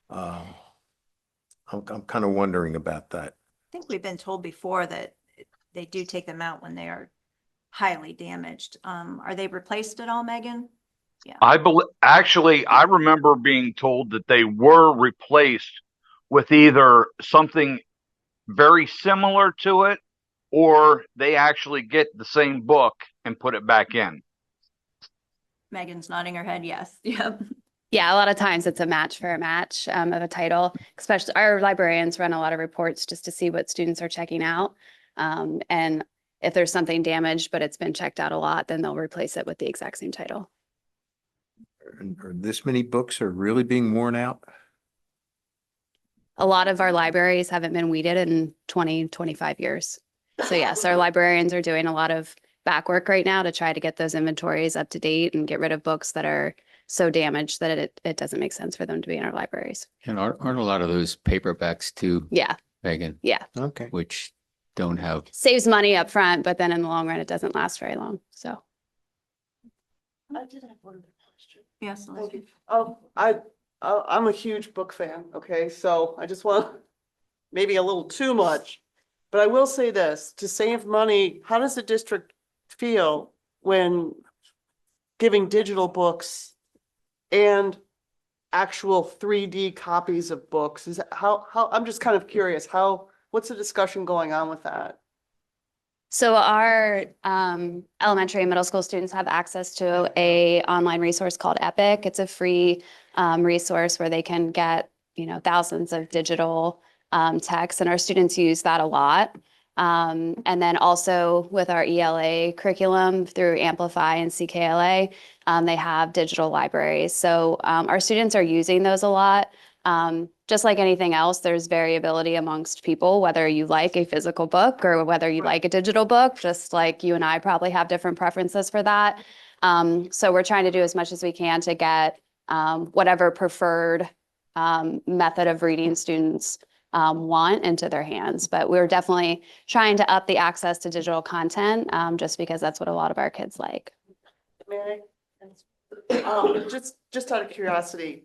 I'm kind of wondering about that. I think we've been told before that they do take them out when they are highly damaged. Are they replaced at all, Megan? Actually, I remember being told that they were replaced with either something very similar to it, or they actually get the same book and put it back in. Megan's nodding her head, yes. Yep. Yeah, a lot of times it's a match for a match of a title, especially our librarians run a lot of reports just to see what students are checking out. And if there's something damaged, but it's been checked out a lot, then they'll replace it with the exact same title. Are this many books are really being worn out? A lot of our libraries haven't been weeded in 20, 25 years. So yes, our librarians are doing a lot of back work right now to try to get those inventories up to date and get rid of books that are so damaged that it doesn't make sense for them to be in our libraries. And aren't a lot of those paperbacks too, Yeah, Megan? yeah. Okay. Which don't have, Saves money up front, but then in the long run, it doesn't last very long. So. I did have one question. Yes. Thank you. I'm a huge book fan, okay, so I just want, maybe a little too much. But I will say this, to save money, how does the district feel when giving digital books and actual 3D copies of books? Is that how, I'm just kind of curious, what's the discussion going on with that? So our elementary and middle school students have access to a online resource called Epic. It's a free resource where they can get, thousands of digital texts, and our students use that a lot. And then also with our ELA curriculum through Amplify and CKLA, they have digital libraries. So our students are using those a lot. Just like anything else, there's variability amongst people, whether you like a physical book or whether you like a digital book, just like you and I probably have different preferences for that. So we're trying to do as much as we can to get whatever preferred method of reading students want into their hands. But we're definitely trying to up the access to digital content just because that's what a lot of our kids like. May I? Just out of curiosity,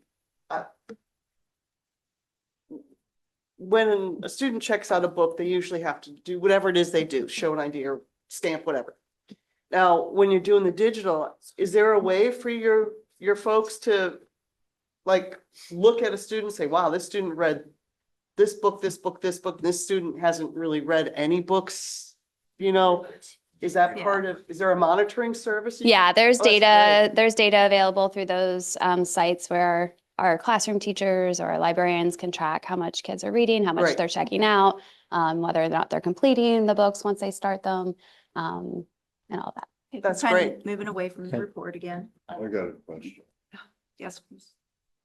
when a student checks out a book, they usually have to do whatever it is they do, show an ID or stamp, whatever. Now, when you're doing the digital, is there a way for your folks to like look at a student and say, wow, this student read this book, this book, this book, this student hasn't really read any books, is that part of, is there a monitoring service? Yeah, there's Oh, that's data, great. there's data available through those sites where our classroom teachers or our librarians can track how much kids are reading, how much Right. they're checking out, whether or not they're completing the books once they start them, and all that. That's Kind of great. Moving away from the report again. I got a question. Yes, please.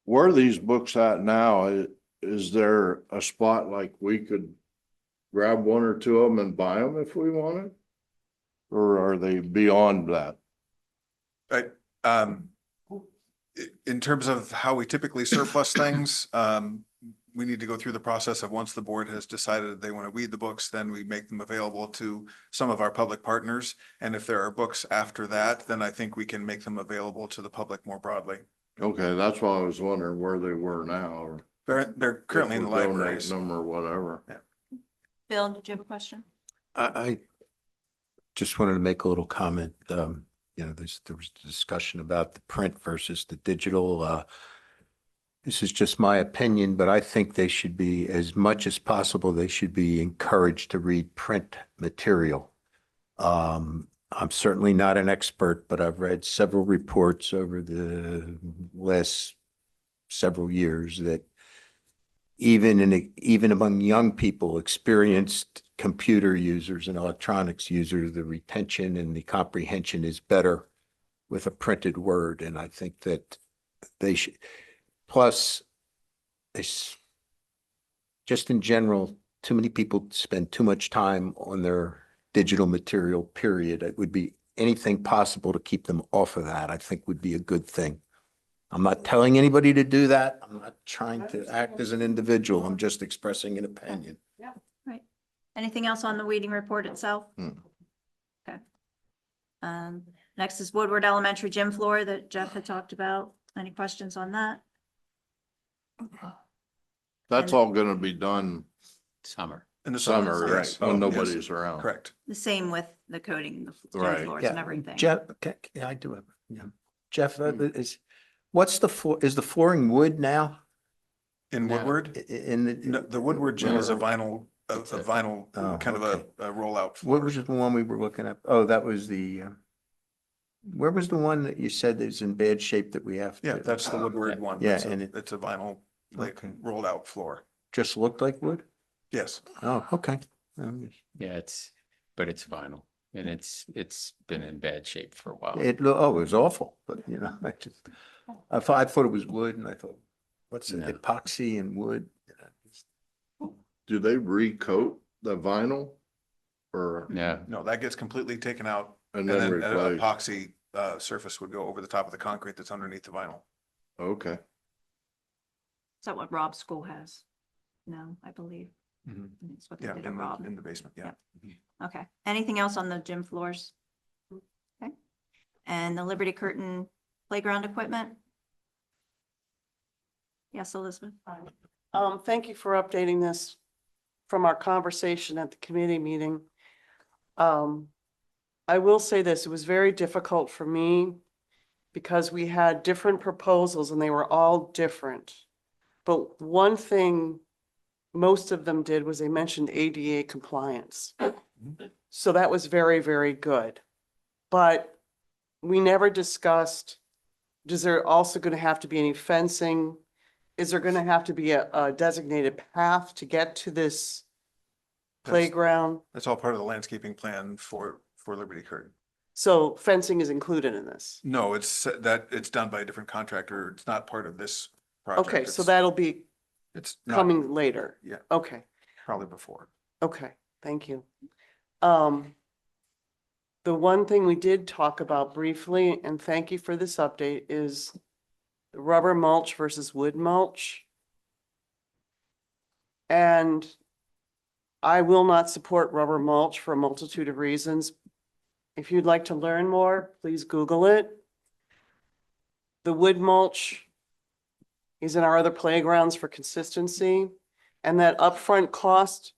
Where are these books at now? Is there a spot like we could grab one or two of them and buy them if we wanted? Or are they beyond that? In terms of how we typically surplus things, we need to go through the process of once the board has decided that they want to weed the books, then we make them available to some of our public partners. And if there are books after that, then I think we can make them available to the public more broadly. Okay, that's why I was wondering where they were now, or. They're currently in the if we're libraries. donating them or whatever. Bill, did you have a question? I just wanted to make a little comment. There was discussion about the print versus the digital. This is just my opinion, but I think they should be, as much as possible, they should be encouraged to read print material. I'm certainly not an expert, but I've read several reports over the last several years that even among young people, experienced computer users and electronics users, the retention and the comprehension is better with a printed word. And I think that they should, plus, just in general, too many people spend too much time on their digital material, period. It would be anything possible to keep them off of that, I think would be a good thing. I'm not telling anybody to do that. I'm not trying to act as an individual. I'm just expressing an opinion. Yeah, right. Anything else on the weeding report itself? Okay. Next is Woodward Elementary gym floor that Jeff had talked about. Any questions on that? That's all gonna be done summer. In the summer, right, yes. when Oh, yes. nobody's around. Correct. The same with the coating, the gym Right. floors and everything. Jeff, okay, yeah, I do have, yeah. Jeff, what's the floor, is the flooring wood now? In Now, Woodward, In the. no, the Woodward gym is a vinyl, a It's a- vinyl, Oh, kind of okay. a rollout What floor. was the one we were looking at? Oh, that was the, where was the one that you said is in bad shape that we have? Yeah, to- that's the Woodward one. Yeah, It's a- and it it's a vinyl, like, Okay. rolled out floor. just looked like wood? Yes. Oh, okay. Yeah, but it's vinyl and it's been in bad shape for a while. It was awful, but you know, I thought it was wood and I thought, what's it, No. epoxy and wood? Do they recoat the vinyl? Or, No, No, that gets completely taken out, and and then then an replaced? epoxy, surface would go over the top of the concrete that's underneath the vinyl. Okay. Is that what Rob's school has? No, I believe. That's what they Yeah, did at in Rob. the basement, yeah. Okay. Anything else on the gym floors? Okay. And the Liberty Curtain playground equipment? Yes, Elizabeth? Thank you for updating this from our conversation at the committee meeting. I will say this, it was very difficult for me because we had different proposals and they were all different. But one thing most of them did was they mentioned ADA compliance. So that was very, very good. But we never discussed, is there also going to have to be any fencing? Is there going to have to be a designated path to get to this playground? That's all part of the landscaping plan for Liberty Curtain. So fencing is included in this? No, it's done by a different contractor. It's not part of this project. Okay, so It's- that'll be It's not, coming later. yeah, Okay, probably before. okay, thank you. The one thing we did talk about briefly, and thank you for this update, is the rubber mulch versus wood mulch. And I will not support rubber mulch for a multitude of reasons. If you'd like to learn more, please Google it. The wood mulch is in our other playgrounds for consistency. And that upfront cost,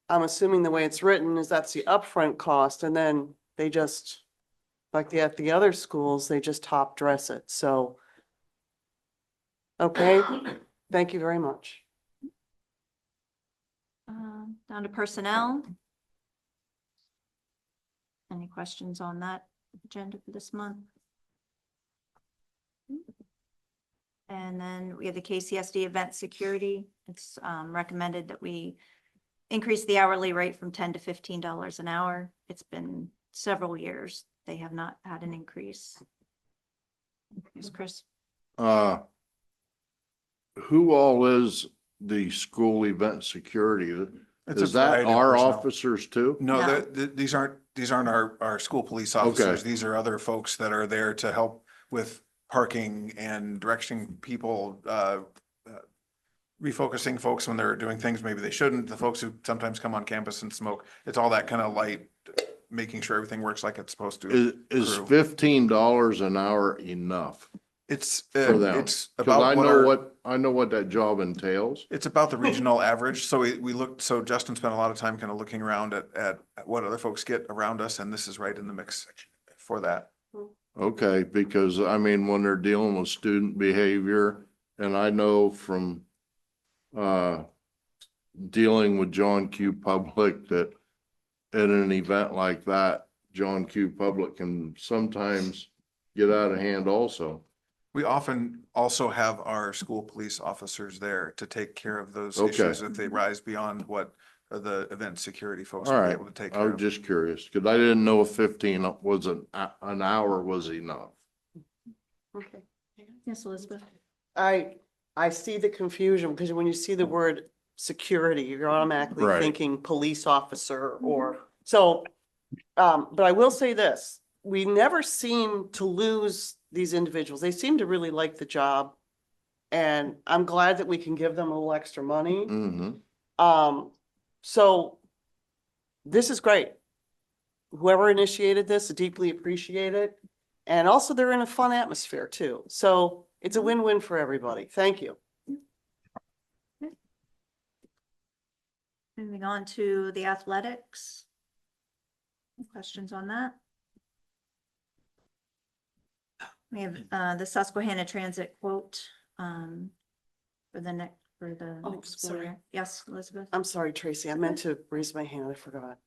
I'm assuming the way it's written is that's the upfront cost, and then they just, like at the other schools, they just top dress it, so. Okay, thank you very much. Down to personnel. Any questions on that agenda for this month? And then we have the KCSD event security. It's recommended that we increase the hourly rate from $10 to $15 an hour. It's been several years. They have not had an increase. Yes, Chris? Who all is the school event security? It's a Is that variety of our personnel. officers too? No, No. these aren't our school police officers. These are other folks that are there to help with parking and directing people, refocusing folks when they're doing things maybe they shouldn't, the folks who sometimes come on campus and smoke. It's all that kind of light, making sure everything works like it's supposed to. Is crew. $15 an hour enough It's, for them? it's 'Cause about I know what that job entails. it's about the regional average. So we looked, so Justin spent a lot of time kind of looking around at what other folks get around us, and this is right in the mix for that. Okay, because I mean, when they're dealing with student behavior, and I know from dealing with John Q. Public that at an event like that, John Q. Public can sometimes get out of hand also. We often also have our school police officers there to take care of those Okay. issues if they rise beyond what the event security folks All will be right, able to take I care was of. just curious, because I didn't know if 15 was an hour was enough. Okay. Yes, Elizabeth? I see the confusion because when you see the word security, you're automatically Right. thinking police officer or, so, but I will say this, we never seem to lose these individuals. They seem to really like the job. And I'm glad that we can give them a little extra money. Mm-hmm. So this is great. Whoever initiated this, deeply appreciate it. And also they're in a fun atmosphere too. So it's a win-win for everybody. Thank you. Moving on to the athletics. Questions on that? We have the Susquehanna Transit quote for the next, Oh, next school sorry. year. Yes, Elizabeth? I'm sorry, Tracy, I meant to raise my hand, I forgot.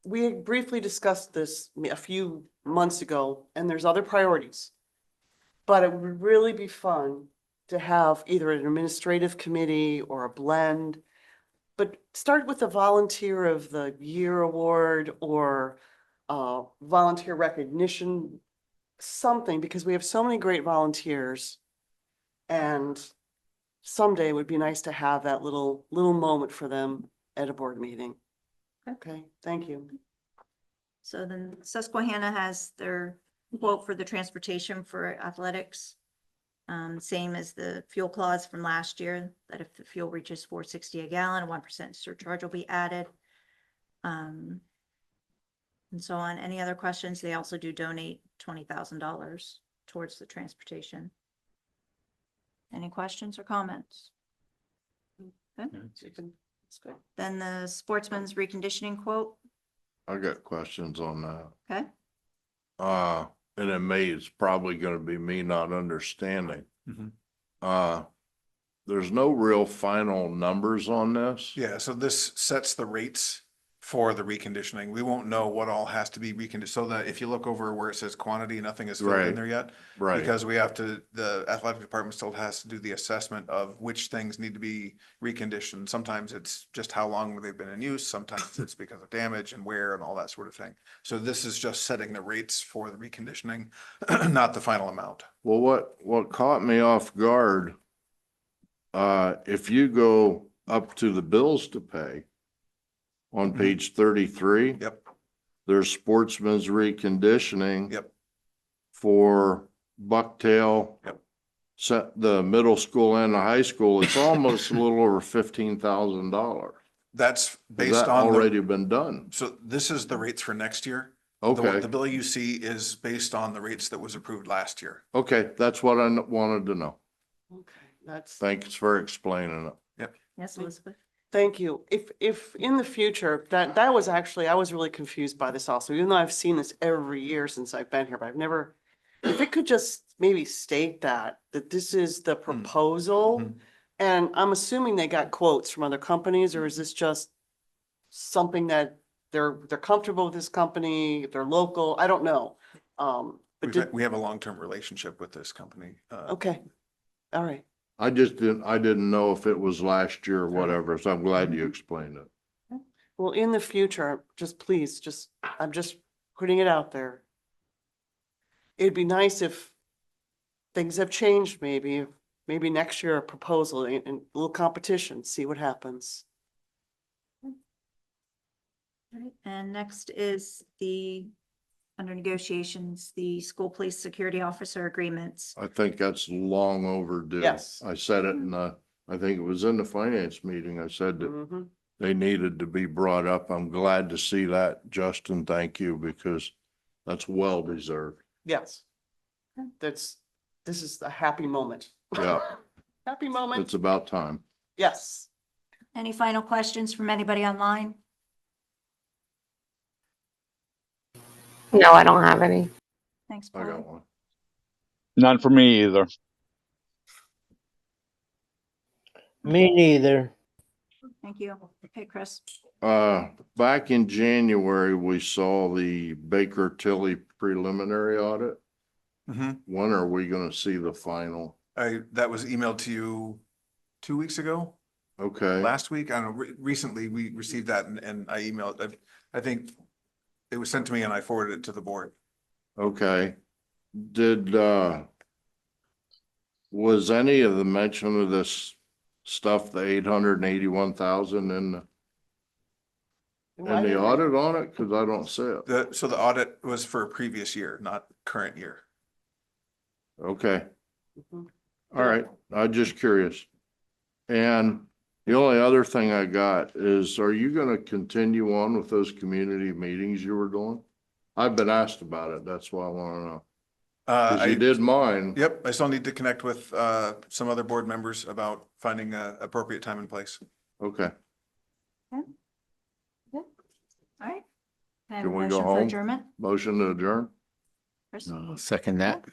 We briefly discussed this a few months ago, and there's other priorities. But it would really be fun to have either an administrative committee or a blend. But start with the Volunteer of the Year award or volunteer recognition, something, because we have so many great volunteers. And someday it would be nice to have that little moment for them at a board meeting. Okay, thank you. So then Susquehanna has their quote for the transportation for athletics. Same as the fuel clause from last year, that if the fuel reaches $4.60 a gallon, 1% surcharge will be added. And so on. Any other questions? They also do donate $20,000 towards the transportation. Any questions or comments? Okay. That's good. Then the sportsman's reconditioning quote. I got questions on that. Okay. And it may, it's probably gonna be me not understanding. There's no real final numbers on this. Yeah, so this sets the rates for the reconditioning. We won't know what all has to be reconditioned, so that if you look over where it says quantity, nothing is filled in Right. there yet. Right. Because we have to, the athletic department still has to do the assessment of which things need to be reconditioned. Sometimes it's just how long they've been in use, sometimes it's because of damage and wear and all that sort of thing. So this is just setting the rates for the reconditioning, not the final amount. Well, what caught me off guard, if you go up to the bills to pay on page 33. Yep. There's sportsman's reconditioning. Yep. For Bucktail. Yep. Set the middle school and the high school, it's almost a little over $15,000. That's Has based that on already been done? So this is the rates for next year. Okay. The bill you see is based on the rates that was approved last year. Okay, that's what I wanted to know. Okay, that's. Thanks for explaining it. Yep. Yes, Elizabeth? Thank you. If in the future, that was actually, I was really confused by this also, even though I've seen this every year since I've been here, but I've never, if it could just maybe state that this is the proposal. And I'm assuming they got quotes from other companies, or is this just something that they're comfortable with this company, if they're local? I don't know. But We have a long-term relationship with this company. okay, all right. I didn't know if it was last year or whatever, so I'm glad you explained it. Well, in the future, please, I'm just putting it out there. It'd be nice if things have changed, maybe next year a proposal and a little competition, see what happens. Right, and next is under negotiations, the school police security officer agreements. I think that's long overdue. Yes. I said it I think it was in the finance meeting. I said that Mhm. they needed to be brought up. I'm glad to see that, Justin. Thank you, because that's well deserved. Yes. This is a happy moment. Yeah, Happy moment. it's about time. Yes. Any final questions from anybody online? No, I don't have any. Thanks, I got Paul. one. None for me either. Me neither. Thank you. Okay, Chris. Back in January, we saw the Baker Tilly preliminary audit. When are we gonna see the final? That was emailed to you 2 weeks ago, Okay, last week. I don't know, recently we received that and I emailed, I think it was sent to me and I forwarded it to the board. okay. Did, was any of the mention of this stuff, the 881,000 in the audit on it? Cause I don't see it. So the audit was for a previous year, not current year. Okay. All right, I'm just curious. And the only other thing I got is, are you gonna continue on with those community meetings you were doing? I've been asked about it, that's why I wanna know. Cause you did mine. Yep, I still need to connect with some other board members about finding a appropriate time and place. Okay. All right. I have a Can we motion go for home? adjournment. Motion to adjourn? Chris? I'll second that.